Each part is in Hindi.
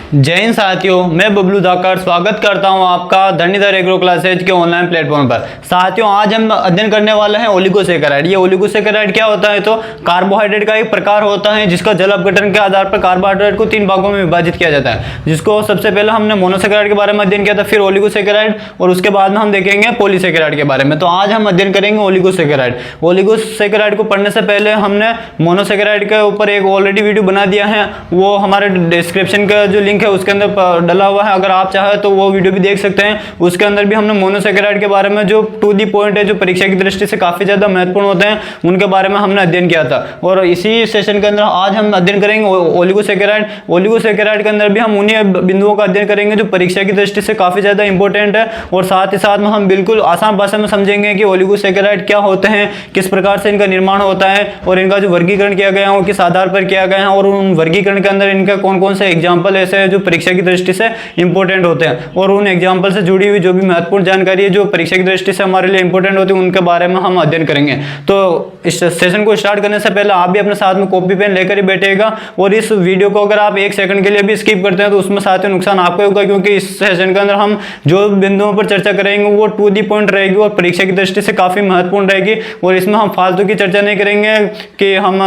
जय हिंद साथियों, मैं बबलू धाकर स्वागत करता हूं आपका धरणीधर एग्रो क्लासेज के ऑनलाइन प्लेटफॉर्म पर। साथियों, आज हम अध्ययन करने वाले हैं ओलिगोसेकेराइड। ये ओलिगोसेकेराइड क्या होता है? तो कार्बोहाइड्रेट का एक प्रकार होता है जिसका जल अपघटन के आधार पर कार्बोहाइड्रेट को 3 भागों में विभाजित किया जाता है, जिसको सबसे पहले हमने मोनोसेकेराइड के बारे में अध्ययन किया था, फिर ओलिगोसेकेराइड और उसके बाद में हम देखेंगे पॉलीसेकेराइड के बारे में। तो आज हम अध्ययन करेंगे ओलिगोसेकेराइड। ओलिगोसेकेराइड को पढ़ने से पहले हमने मोनोसेकेराइड के ऊपर एक ऑलरेडी वीडियो बना दिया है, वो हमारे डिस्क्रिप्शन का जो लिंक है उसके अंदर डला हुआ है। अगर आप चाहे तो वो वीडियो भी देख सकते हैं। उसके अंदर भी हमने मोनोसेकेराइड के बारे में जो टू दी पॉइंट है, जो परीक्षा की दृष्टि से काफी ज्यादा महत्वपूर्ण होते हैं, उनके बारे में हमने अध्ययन किया था। और इसी सेशन के अंदर आज हम अध्ययन करेंगे ओलिगोसेकेराइड। ओलिगोसेकेराइड के अंदर भी हम उन्हीं बिंदुओं का अध्ययन करेंगे जो परीक्षा की दृष्टि से काफी ज्यादा इंपॉर्टेंट है, और साथ ही साथ में हम बिल्कुल आसान भाषा में समझेंगे कि ओलिगोसेकेराइड क्या होते हैं, किस प्रकार से इनका निर्माण होता है, और इनका जो वर्गीकरण किया गया है वो किस आधार पर किया गया है, और उन वर्गीकरण के अंदर इनका कौन कौन से एग्जाम्पल ऐसे हैं जो परीक्षा की दृष्टि से इंपॉर्टेंट होते हैं, और उन एग्जाम्पल से जुड़ी हुई जो भी महत्वपूर्ण जानकारी है जो परीक्षा की दृष्टि से हमारे लिए इंपॉर्टेंट होती है, उनके बारे में हम अध्ययन करेंगे। तो इस सेशन को स्टार्ट करने से पहले आप भी अपने साथ में कॉपी पेन लेकर ही बैठेगा, और इस वीडियो को अगर आप 1 सेकंड के लिए भी स्किप करते हैं तो उसमें साथ ही नुकसान आपको होगा, क्योंकि इस सेशन के अंदर हम जो बिंदुओं पर चर्चा करेंगे वो टू दी पॉइंट रहेगी और परीक्षा की दृष्टि से काफी महत्वपूर्ण रहेगी। और इसमें हम फालतू की चर्चा नहीं करेंगे कि हम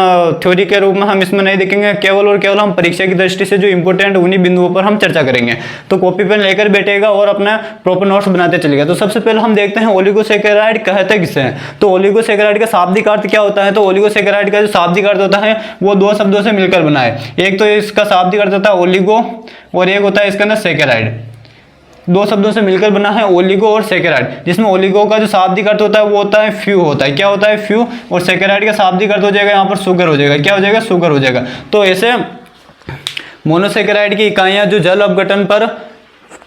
थ्योरी के रूप में हम इसमें नहीं देखेंगे, केवल और केवल हम परीक्षा की दृष्टि से जो इंपॉर्टेंट उन्हीं बिंदुओं पर हम चर्चा करेंगे। तो कॉपी पेन लेकर बैठेगा और अपना प्रॉपर नोट्स बनाते चलेगा। तो सबसे पहले हम देखते हैं ओलिगोसेकेराइड कहते किसे हैं। तो ओलिगोसेकेराइड का शाब्दिक अर्थ क्या होता है? तो ओलिगोसेकेराइड का जो शाब्दिक अर्थ होता है वो 2 शब्दों से मिलकर बना है। एक तो इसका शाब्दिक अर्थ होता है ओलिगो, और एक होता है इसके अंदर सेकेराइड। 2 शब्दों से मिलकर बना है ओलिगो और सेकेराइड, जिसमें ओलिगो का जो शाब्दिक अर्थ होता है वो होता है फ्यू होता है। क्या होता है? फ्यू। और सेकेराइड का शाब्दिक अर्थ हो जाएगा यहाँ पर शुगर हो जाएगा। क्या हो जाएगा? शुगर हो जाएगा। तो ऐसे मोनोसेकेराइड की इकाइयां जो जल अपघटन पर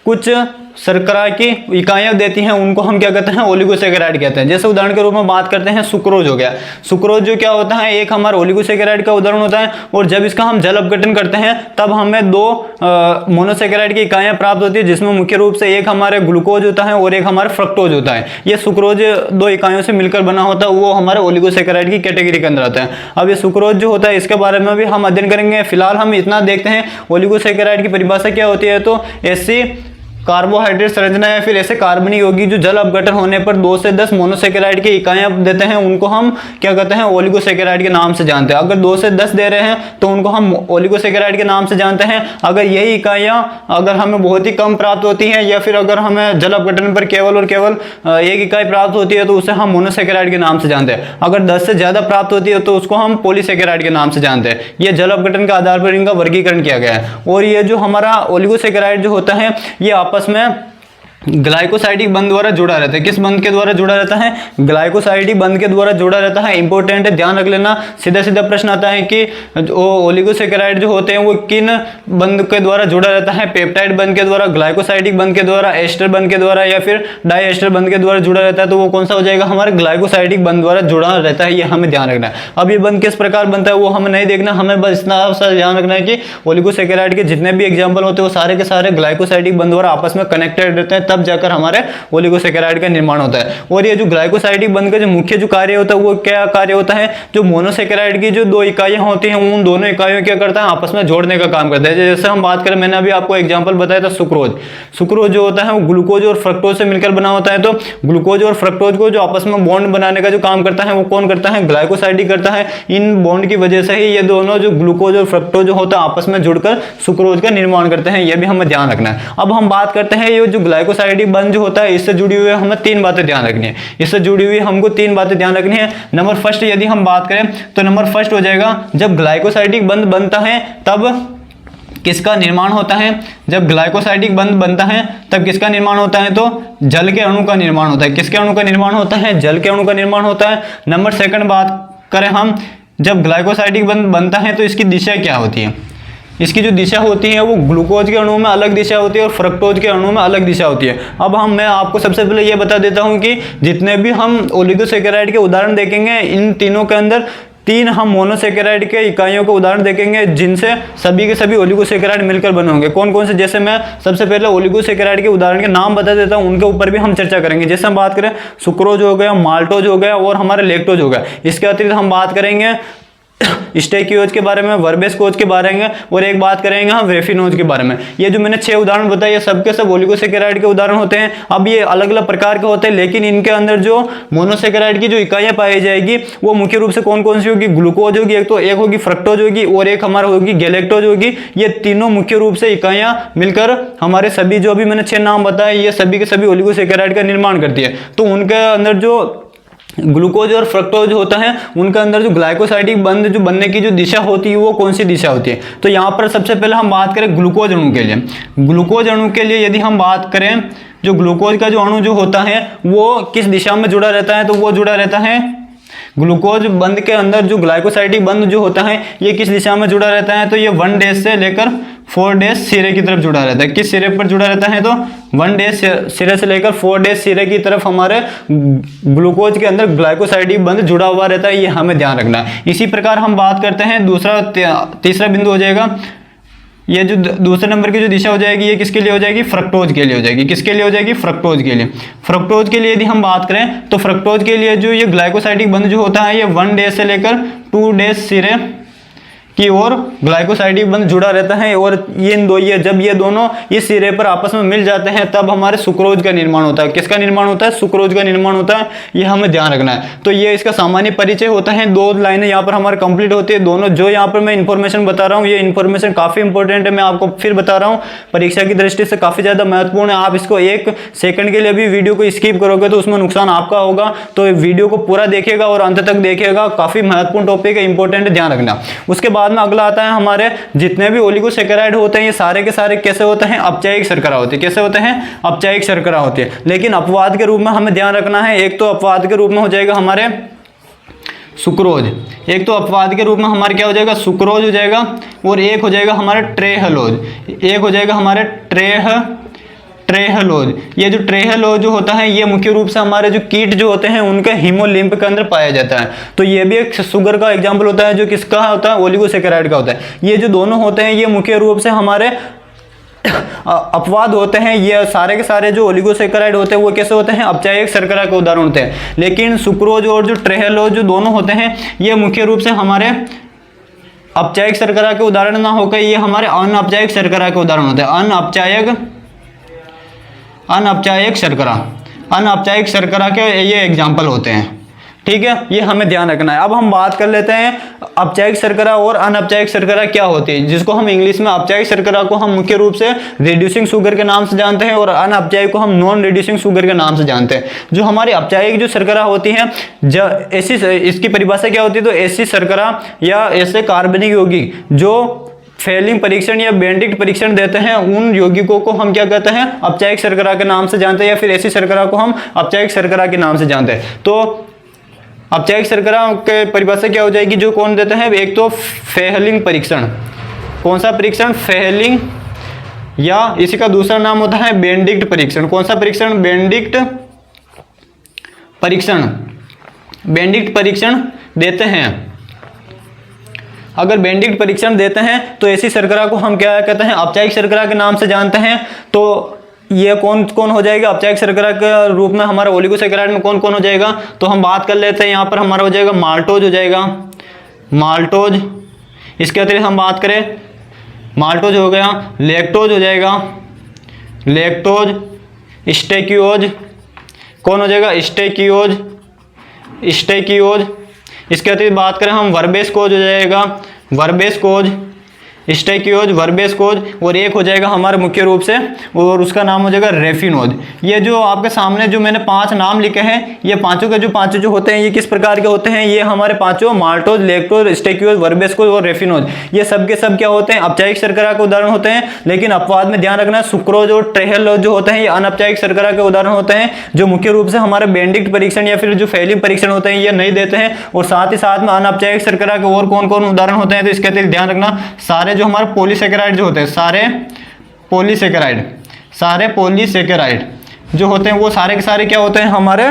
कुछ शर्करा की इकाइयां देती हैं, उनको हम क्या कहते हैं? ओलिगोसेकेराइड कहते हैं। जैसे उदाहरण के रूप में बात करते हैं सुक्रोज हो गया। सुक्रोज जो क्या होता है, एक हमारा ओलिगोसेकेराइड का उदाहरण होता है, और जब इसका हम जल अपघटन करते हैं तब हमें 2 मोनोसेकेराइड की इकाइयां प्राप्त होती है, जिसमें मुख्य रूप से एक हमारे ग्लूकोज होता है और एक हमारा फ्रक्टोज होता है। ये सुक्रोज 2 इकाइयों से मिलकर बना होता है, वो हमारे ओलिगोसेकेराइड की कैटेगरी के अंदर आता है। अब ये सुक्रोज जो होता है इसके बारे में भी हम अध्ययन करेंगे। फिलहाल हम इतना देखते हैं ओलिगोसेकेराइड की परिभाषा क्या होती है। तो ऐसी कार्बोहाइड्रेट संरचना या फिर ऐसे कार्बनिक यौगिक जो जल अपघटन होने पर 2 से 10 मोनोसेकेराइड की इकाइयां देते हैं, उनको हम क्या कहते हैं? ओलिगोसेकेराइड के नाम से जानते हैं। अगर 2 से 10 दे रहे हैं तो उनको हम ओलिगोसेकेराइड के नाम से जानते हैं। अगर यही इकाइयां अगर हमें बहुत ही कम प्राप्त होती हैं, या फिर अगर हमें जल अपघटन पर केवल और केवल 1 इकाई प्राप्त होती है, तो उसे हम मोनोसेकेराइड के नाम से जानते हैं। अगर 10 से ज्यादा प्राप्त होती है तो उसको हम पॉलीसेकेराइड के नाम से जानते हैं। ये जल अपघटन के आधार पर इनका वर्गीकरण किया गया है। और ये जो हमारा ओलिगोसेकेराइड जो होता है ये आपस में ग्लाइकोसाइडिक बंध द्वारा जुड़ा रहता है। किस बंध के द्वारा जुड़ा रहता है? ग्लाइकोसाइडिक बंध के द्वारा जुड़ा रहता है। इंपॉर्टेंट है, ध्यान रख लेना। सीधा सीधा प्रश्न आता है कि ओलिगोसेकेराइड जो होते हैं वो किन बंध के द्वारा जुड़ा रहता है? पेप्टाइड बंध के द्वारा, ग्लाइकोसाइडिक बंध के द्वारा, एस्टर बंध के द्वारा, या फिर डाइएस्टर बंध के द्वारा जुड़ा रहता है। तो वो कौन सा हो जाएगा? हमारे ग्लाइकोसाइडिक बंध द्वारा जुड़ा रहता है। ये हमें ध्यान रखना है। अब ये बंध किस प्रकार बनता है वो हमें नहीं देखना, हमें बस इतना ध्यान रखना है कि ओलिगोसेकेराइड के जितने भी एग्जाम्पल होते हैं वो सारे के सारे ग्लाइकोसाइडिक बंध द्वारा आपस में कनेक्टेड रहते हैं, तब जाकर हमारे ओलिगोसेकेराइड का निर्माण होता है। और ये जो ग्लाइकोसाइडिक बंध का जो मुख्य जो कार्य होता है वो क्या कार्य होता है? जो मोनोसेकेराइड की जो 2 इकाइयां होती हैं उन दोनों इकाइयों क्या करता है? आपस में जोड़ने का काम करता है। जैसे हम बात करें, मैंने अभी आपको एग्जांपल बताया था सुक्रोज। सुक्रोज जो होता है वो ग्लूकोज और फ्रक्टोज से मिलकर बना होता है। तो ग्लूकोज और फ्रक्टोज को जो आपस में बॉन्ड बनाने का जो काम करता है वो कौन करता है? ग्लाइकोसाइडिक करता है। इन बॉन्ड की वजह से ही ये दोनों जो ग्लूकोज और फ्रक्टोज जो होता है आपस में जुड़कर सुक्रोज का निर्माण करते हैं। यह भी हमें ध्यान रखना है। अब हम बात करते हैं ये जो ग्लाइकोसाइडिक बंध जो होता है इससे जुड़ी हुई हमें 3 बातें ध्यान रखनी है। इससे जुड़ी हुई हमको 3 बातें ध्यान रखनी है। नंबर फर्स्ट यदि हम बात करें तो नंबर फर्स्ट हो जाएगा, जब ग्लाइकोसाइडिक बंध बनता है तब किसका निर्माण होता है? जब ग्लाइकोसाइडिक बंध बनता है तब किसका निर्माण होता है? तो जल के अणु का निर्माण होता है। किसके अणु का निर्माण होता है? जल के अणु का निर्माण होता है। नंबर सेकंड बात करें हम, जब ग्लाइकोसाइडिक बंध बनता है तो इसकी दिशा क्या होती है? इसकी जो दिशा होती है वो ग्लूकोज के अणु में अलग दिशा होती है और फ्रक्टोज के अणु में अलग दिशा होती है। अब मैं आपको सबसे पहले ये बता देता हूं कि जितने भी हम ओलिगोसेकेराइड के उदाहरण देखेंगे, इन तीनों के अंदर 3 हम मोनोसेकेराइड के इकाइयों के उदाहरण देखेंगे, जिनसे सभी के सभी ओलिगोसेकेराइड मिलकर बने होंगे। कौन कौन से? जैसे मैं सबसे पहले ओलिगोसेकेराइड के उदाहरण के नाम बता देता हूं, उनके ऊपर भी हम चर्चा करेंगे। जैसे हम बात करें सुक्रोज हो गया, माल्टोज हो गया और हमारे लैक्टोज हो गया। इसके अतिरिक्त हम बात करेंगे स्टेक्यूज के बारे में, वर्बेस्कोज के बारे में, और एक बात करेंगे हम रेफिनोज के बारे में। ये जो मैंने 6 उदाहरण बताए ये सबके सब ओलिगोसेकेराइड के उदाहरण होते हैं। अब ये अलग अलग प्रकार के होते हैं, लेकिन इनके अंदर जो मोनोसेकेराइड की जो इकाइयां पाई जाएगी वो मुख्य रूप से कौन कौन सी होगी? ग्लूकोज होगी, एक होगी फ्रक्टोज होगी, और एक हमारा होगी गैलेक्टोज होगी। ये तीनों मुख्य रूप से इकाइयां मिलकर हमारे सभी जो अभी मैंने 6 नाम बताए ये सभी के सभी ओलिगोसेकेराइड का निर्माण करती है। तो उनके अंदर जो ग्लूकोज और फ्रक्टोज होता है उनके अंदर जो ग्लाइकोसाइडिक बंध जो बनने की जो दिशा होती है वो कौन सी दिशा होती है? तो यहाँ पर सबसे पहले हम बात करें ग्लूकोज अणु के लिए। ग्लूकोज अणु के लिए यदि हम बात करें, जो ग्लूकोज का जो अणु जो होता है वो किस दिशा में जुड़ा रहता है? तो वो जुड़ा रहता है ग्लूकोज बंध के अंदर जो ग्लाइकोसाइडिक बंध जो होता है ये किस दिशा में जुड़ा रहता है? तो ये 1 डैश से लेकर 4 डैश सिरे की तरफ जुड़ा रहता है। किस सिरे पर जुड़ा रहता है? तो 1 डैश सिरे से लेकर 4 डैश सिरे की तरफ हमारे ग्लूकोज के अंदर ग्लाइकोसाइडिक बंध जुड़ा हुआ रहता है, ये हमें ध्यान रखना है। इसी प्रकार हम बात करते हैं तीसरा बिंदु हो जाएगा, ये जो दूसरे नंबर की जो दिशा हो जाएगी ये किसके लिए हो जाएगी? फ्रक्टोज के लिए हो जाएगी। किसके लिए हो जाएगी? फ्रक्टोज के लिए। फ्रक्टोज के लिए यदि हम बात करें तो फ्रक्टोज के लिए जो ये ग्लाइकोसाइडिक बंध जो होता है ये 1 डैश से लेकर 2 डैश सिरे की ओर ग्लाइकोसाइडिक बंध जुड़ा रहता है, और ये जब ये दोनों इस सिरे पर आपस में मिल जाते हैं तब हमारे सुक्रोज का निर्माण होता है। किसका निर्माण होता है? सुक्रोज का निर्माण होता है, ये हमें ध्यान रखना है। तो ये इसका सामान्य परिचय होता है। 2 लाइनें यहाँ पर हमारे कंप्लीट होती है। दोनों जो यहाँ पर मैं इन्फॉर्मेशन बता रहा हूँ ये इन्फॉर्मेशन काफी इंपॉर्टेंट है, मैं आपको फिर बता रहा हूँ, परीक्षा की दृष्टि से काफी ज्यादा महत्वपूर्ण है। आप इसको 1 सेकंड के लिए भी वीडियो को स्किप करोगे तो उसमें नुकसान आपका होगा। तो वीडियो को पूरा देखिएगा और अंत तक देखिएगा, काफी महत्वपूर्ण टॉपिक है, इंपॉर्टेंट है, ध्यान रखना। उसके बाद में अगला आता है हमारे जितने भी ओलिगोसेकेराइड होते हैं ये सारे के सारे कैसे होते हैं? अपचायिक शर्करा होती है। कैसे होते हैं? अपचायिक शर्करा होती है। लेकिन अपवाद के रूप में हमें ध्यान रखना है, एक तो अपवाद के रूप में हो जाएगा हमारे सुक्रोज, एक तो अपवाद के रूप में हमारे क्या हो जाएगा? सुक्रोज हो जाएगा, और एक हो जाएगा हमारे ट्रेहलोज, एक हो जाएगा हमारे ट्रेहलोज। ये जो ट्रेहलोज जो होता है ये मुख्य रूप से हमारे जो कीट जो होते हैं उनके हीमोलिम्फ के अंदर पाया जाता है। तो ये भी एक शुगर का एग्जांपल होता है जो किसका होता है? ओलिगोसेकेराइड का होता है। ये जो दोनों होते हैं ये मुख्य रूप से हमारे अपवाद होते हैं। ये सारे के सारे जो ओलिगोसेकेराइड होते हैं वो कैसे होते हैं? अपचायक शर्करा के उदाहरण होते हैं। लेकिन सुक्रोज और जो ट्रेहलोज जो दोनों होते हैं ये मुख्य रूप से हमारे अपचायक शर्करा के उदाहरण ना होकर ये हमारे अनअपचायक शर्करा के उदाहरण होते हैं। अनअपचायक शर्करा के ये एग्जाम्पल होते हैं। ठीक है, ये हमें ध्यान रखना है। अब हम बात कर लेते हैं अपचायक शर्करा और अनअपचायक शर्करा क्या होती है, जिसको हम इंग्लिश में अपचायक शर्करा को हम मुख्य रूप से रिड्यूसिंग शुगर के नाम से जानते हैं और अनअपचायक को हम नॉन रिड्यूसिंग शुगर के नाम से जानते हैं। जो हमारी अपचायक जो शर्करा होती है ऐसी, इसकी परिभाषा क्या होती है? तो ऐसी शर्करा या ऐसे कार्बनिक यौगिक जो फेलिंग परीक्षण या बेंडिक्ट परीक्षण देते हैं उन यौगिकों को हम क्या कहते हैं? अपचायक शर्करा के नाम से जानते हैं, या फिर ऐसी शर्करा को हम अपचायक शर्करा के नाम से जानते हैं। तो अपचायक शर्करा के परिभाषा क्या हो जाएगी? जो कौन देते हैं? एक तो फेलिंग परीक्षण। कौन सा परीक्षण? फेलिंग, या इसी का दूसरा नाम होता है बेंडिक्ट परीक्षण। कौन सा परीक्षण? बेंडिक्ट परीक्षण। बेंडिक्ट परीक्षण देते हैं। अगर बेंडिक्ट परीक्षण देते हैं तो ऐसी शर्करा को हम क्या कहते हैं? अपचायक शर्करा के नाम से जानते हैं। तो ये कौन कौन हो जाएगा अपचायक शर्करा के रूप में? हमारा ओलिगोसेकेराइड में कौन कौन हो जाएगा? तो हम बात कर लेते हैं। यहाँ पर हमारा हो जाएगा माल्टोज हो जाएगा, माल्टोज। इसके अतिरिक्त हम बात करें माल्टोज हो गया, लैक्टोज हो जाएगा, लैक्टोज, स्टेक्यूओज। कौन हो जाएगा? स्टेक्यूओज, स्टेक्यूओज। इसके अतिरिक्त बात करें हम वर्बेस्कोज हो जाएगा, वर्बेस्कोज, स्टेक्यूओज, वर्बेस्कोज, और एक हो जाएगा हमारे मुख्य रूप से और उसका नाम हो जाएगा रेफिनोज। ये जो आपके सामने जो मैंने 5 नाम लिखे हैं ये पांचों के जो पांचों जो होते हैं ये किस प्रकार के होते हैं? ये हमारे पांचों माल्टोज, लैक्टोज, स्टेक्यूओज, वर्बेस्कोज और रेफिनोज ये सब के सब क्या होते हैं? अपचायक शर्करा के उदाहरण होते हैं। लेकिन अपवाद में ध्यान रखना है सुक्रोज और ट्रेहलोज जो होते हैं ये अनअपचायक शर्करा के उदाहरण होते हैं, जो मुख्य रूप से हमारे बेंडिक्ट परीक्षण या फिर जो फेलिंग परीक्षण होते हैं ये नहीं देते हैं। और साथ ही साथ में अनअपचायक शर्करा के और कौन कौन उदाहरण होते हैं? तो इसके अतिरिक्त ध्यान रखना सारे जो हमारे पॉलीसेकेराइड जो होते हैं, सारे पॉलीसेकेराइड जो होते हैं वो सारे के सारे क्या होते हैं? हमारे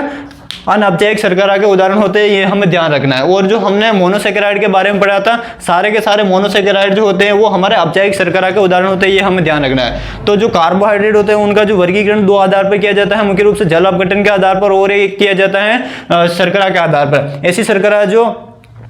अनअपचायक शर्करा के उदाहरण होते हैं, ये हमें ध्यान रखना है। और जो हमने मोनोसेकेराइड के बारे में पढ़ा था सारे के सारे मोनोसेकेराइड जो होते हैं वो हमारे अपचायक शर्करा के उदाहरण होते हैं, ये हमें ध्यान रखना है। तो जो कार्बोहाइड्रेट होते हैं उनका जो वर्गीकरण 2 आधार पर किया जाता है, मुख्य रूप से जल अपघटन के आधार पर और एक किया जाता है शर्करा के आधार पर। ऐसी शर्करा जो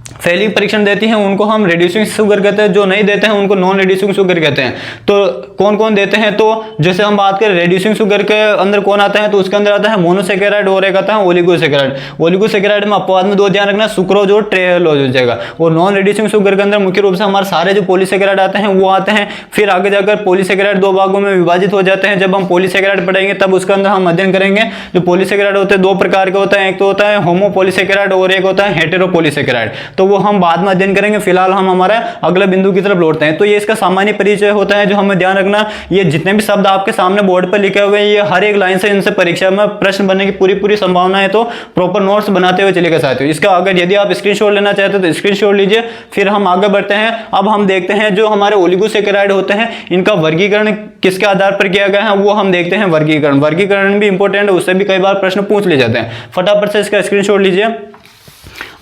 फैली परीक्षण देती हैं उनको हम रिड्यूसिंग शुगर कहते हैं, जो नहीं देते हैं उनको नॉन रिड्यूसिंग शुगर कहते हैं। तो कौन कौन देते हैं, तो जैसे हम बात करें रिड्यूसिंग शुगर के अंदर कौन आता है, तो उसके अंदर आता है मोनोसेकेराइड और एक आता है ओलिगोसेकेराइड। ओलिगोसेकेराइड में अपवाद में दो ध्यान रखना, सुक्रोज और ट्रेलोज हो जाएगा। और नॉन रिड्यूसिंग शुगर के अंदर मुख्य रूप से हमारे सारे जो पॉलीसेकेराइड आते हैं वो आते हैं। फिर आगे जाकर पॉलीसेकेराइड दो भागों में विभाजित हो जाते हैं। जब हम पॉलीसेकेराइड पढ़ेंगे तब उसके अंदर हम अध्ययन करेंगे। जो पॉलीसेकेराइड होते हैं दो प्रकार के होते हैं, एक तो होता है होमोपॉलीसेकेराइड और एक होता है हेटेरोपॉलीसेकेराइड। तो वो हम बाद में अध्ययन करेंगे। फिलहाल हम हमारा अगले बिंदु की तरफ लौटते हैं। तो ये इसका सामान्य परिचय होता है जो हमें ध्यान रखना, ये जितने भी शब्द आपके सामने बोर्ड पर लिखे हुए हैं ये हर एक लाइन से इनसे परीक्षा में प्रश्न बनने की पूरी संभावना है। तो प्रॉपर नोट्स बनाते हुए चलेगा साथियों। इसका अगर यदि आप स्क्रीनशॉट लेना चाहते हो तो स्क्रीनशॉट लीजिए। फिर हम आगे बढ़ते हैं। अब हम देखते हैं जो हमारे ओलिगोसेकेराइड होते हैं इनका वर्गीकरण किसके आधार पर किया गया है, वो हम देखते हैं। वर्गीकरण भी इंपॉर्टेंट है, उससे भी कई बार प्रश्न पूछ ले जाते हैं। फटाफट से इसका स्क्रीनशॉट लीजिए।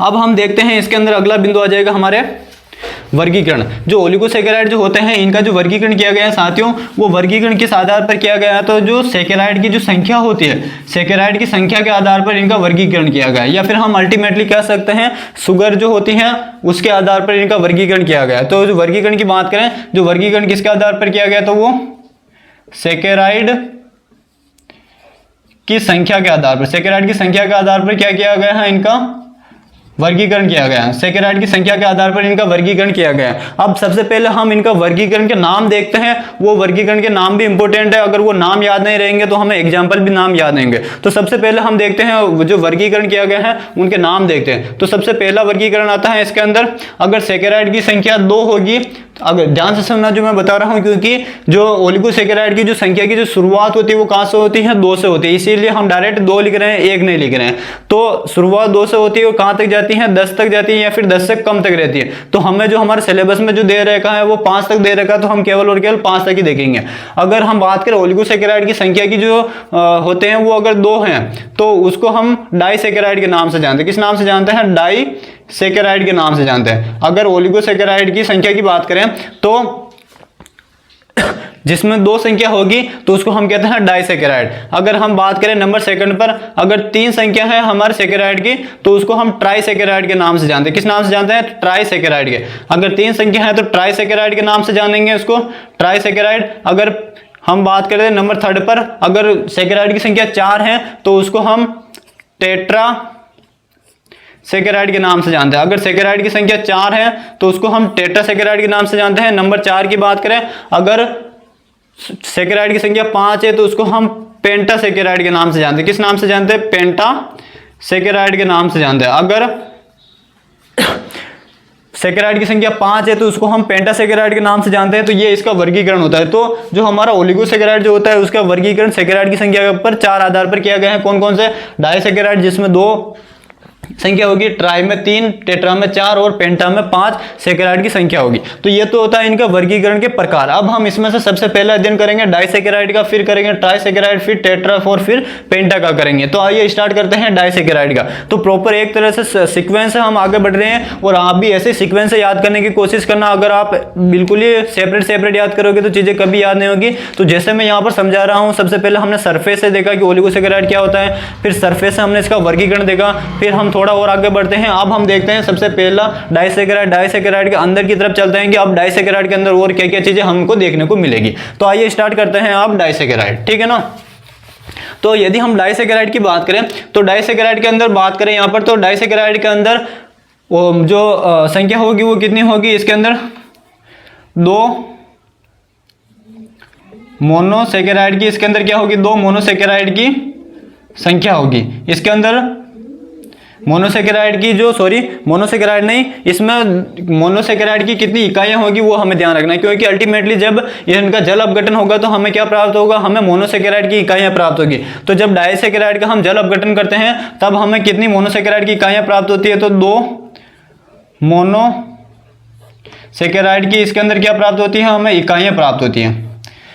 अब हम देखते हैं इसके अंदर अगला बिंदु आ जाएगा हमारे वर्गीकरण। जो ओलिगोसेकेराइड जो होते हैं इनका जो वर्गीकरण किया गया है साथियों, वो वर्गीकरण किस आधार पर किया गया है, तो जो सेकेराइड की जो संख्या होती है, सेकेराइड की संख्या के आधार पर इनका वर्गीकरण किया गया है। या फिर हम अल्टीमेटली कह सकते हैं शुगर जो होती है उसके आधार पर इनका वर्गीकरण किया गया है। तो जो वर्गीकरण की बात करें, जो वर्गीकरण किसके आधार पर किया गया, तो वो सेकेराइड की संख्या के आधार पर, सेकेराइड की संख्या के आधार पर क्या किया गया है, इनका वर्गीकरण किया गया है। सेकेराइड की संख्या के आधार पर इनका वर्गीकरण किया गया है। अब सबसे पहले हम इनका वर्गीकरण के नाम देखते हैं। वो वर्गीकरण के नाम भी इंपॉर्टेंट है, अगर वो नाम याद नहीं रहेंगे तो हमें एग्जाम्पल भी नाम याद रहेंगे। तो सबसे पहले हम देखते हैं जो वर्गीकरण किया गया है उनके नाम देखते हैं। तो सबसे पहला वर्गीकरण आता है इसके अंदर, अगर सेकेराइड की संख्या 2 होगी, अगर ध्यान से सुनना जो मैं बता रहा हूं, क्योंकि जो ओलिगोसेकेराइड की जो संख्या की जो शुरुआत होती है वो कहां से होती है, 2 से होती है। इसीलिए हम डायरेक्ट 2 लिख रहे हैं, 1 नहीं लिख रहे हैं। तो शुरुआत 2 से होती है, वो कहां तक जाती है, 10 तक जाती है या फिर 10 से कम तक रहती है। तो हमें जो हमारे सिलेबस में जो दे रखा है वो 5 तक दे रखा है, तो हम केवल और केवल 5 तक ही देखेंगे। अगर हम बात करें ओलिगोसेकेराइड की संख्या की जो होते हैं वो अगर 2 हैं तो उसको हम डाइसेकेराइड के नाम से जानते हैं। किस नाम से जानते हैं, डाइसेकेराइड के नाम से जानते हैं। अगर ओलिगोसेकेराइड की संख्या की बात करें तो जिसमें 2 संख्या होगी तो उसको हम कहते हैं डाइसेकेराइड। अगर हम बात करें नंबर सेकंड पर, अगर 3 संख्या है हमारे सेकेराइड की तो उसको हम ट्राइसेकेराइड के नाम से जानते हैं। किस नाम से जानते हैं, ट्राइसेकेराइड के। अगर 3 संख्या है तो ट्राइसेकेराइड के नाम से जानेंगे उसको, ट्राइसेकेराइड। अगर हम बात करें नंबर थर्ड पर, अगर सेकेराइड की संख्या 4 है तो उसको हम टेट्रा सेकेराइड के नाम से जानते हैं। अगर सेकेराइड की संख्या 4 है तो उसको हम टेट्रासेकेराइड के नाम से जानते हैं। नंबर 4 की बात करें, अगर सेकेराइड की संख्या 5 है तो उसको हम पेंटासेकेराइड के नाम से जानते हैं। किस नाम से जानते हैं, पेंटासेकेराइड के नाम से जानते हैं। अगर सेकेराइड की संख्या 5 है तो उसको हम पेंटासेकेराइड के नाम से जानते हैं। तो ये इसका वर्गीकरण होता है। तो जो हमारा ओलिगोसेकेराइड जो होता है उसका वर्गीकरण सेकेराइड की संख्या पर 4 आधार पर किया गया है। कौन कौन से, डाइसेकेराइड जिसमें 2 संख्या होगी, ट्राई में 3, टेट्रा में 4 और पेंटा में 5 सेकेराइड की संख्या होगी। तो ये तो होता है इनका वर्गीकरण के प्रकार। अब हम इसमें से सबसे पहला अध्ययन करेंगे डाइसेकेराइड का, फिर करेंगे ट्राइसेकेराइड, फिर टेट्रा और फिर पेंटा का करेंगे। तो आइए स्टार्ट करते हैं डाइसेकेराइड का। तो प्रॉपर एक तरह से सीक्वेंस है, हम आगे बढ़ रहे हैं और आप भी ऐसे सीक्वेंस से याद करने की कोशिश करना। अगर आप बिल्कुल ही सेपरेट याद करोगे तो चीजें कभी याद नहीं होगी। तो जैसे मैं यहाँ पर समझा रहा हूँ, सबसे पहले हमने सरफेस से देखा कि ओलिगोसेकेराइड क्या होता है, फिर सरफेस से हमने इसका वर्गीकरण देखा, फिर हम थोड़ा और आगे बढ़ते हैं। अब हम देखते हैं सबसे पहला डाइसेकेराइड के अंदर की तरफ चलते हैं कि अब डाइसेकेराइड के अंदर और क्या क्या चीजें हमको देखने को मिलेगी। तो आइए स्टार्ट करते हैं अब डाइसेकेराइड, ठीक है ना। तो यदि हम डाइसेकेराइड की बात करें तो डाइसेकेराइड के अंदर बात करें यहाँ पर, तो डाइसेकेराइड के अंदर जो संख्या होगी वो कितनी होगी, इसके अंदर 2 मोनोसेकेराइड की, इसके अंदर क्या होगी, 2 मोनोसेकेराइड की संख्या होगी। इसके अंदर मोनोसेकेराइड की जो मोनोसेकेराइड नहीं, इसमें मोनोसेकेराइड की कितनी इकाइयां होगी वो हमें ध्यान रखना है, क्योंकि अल्टीमेटली जब इनका जल अपघटन होगा तो हमें क्या प्राप्त होगा, हमें मोनोसेकेराइड की इकाइयां प्राप्त होगी। तो जब डाइसेकेराइड का हम जल अपघटन करते हैं तब हमें कितनी मोनोसेकेराइड की इकाइयां प्राप्त होती है, तो 2 मोनोसेकेराइड की इसके अंदर क्या प्राप्त होती है, हमें इकाइयां प्राप्त होती हैं।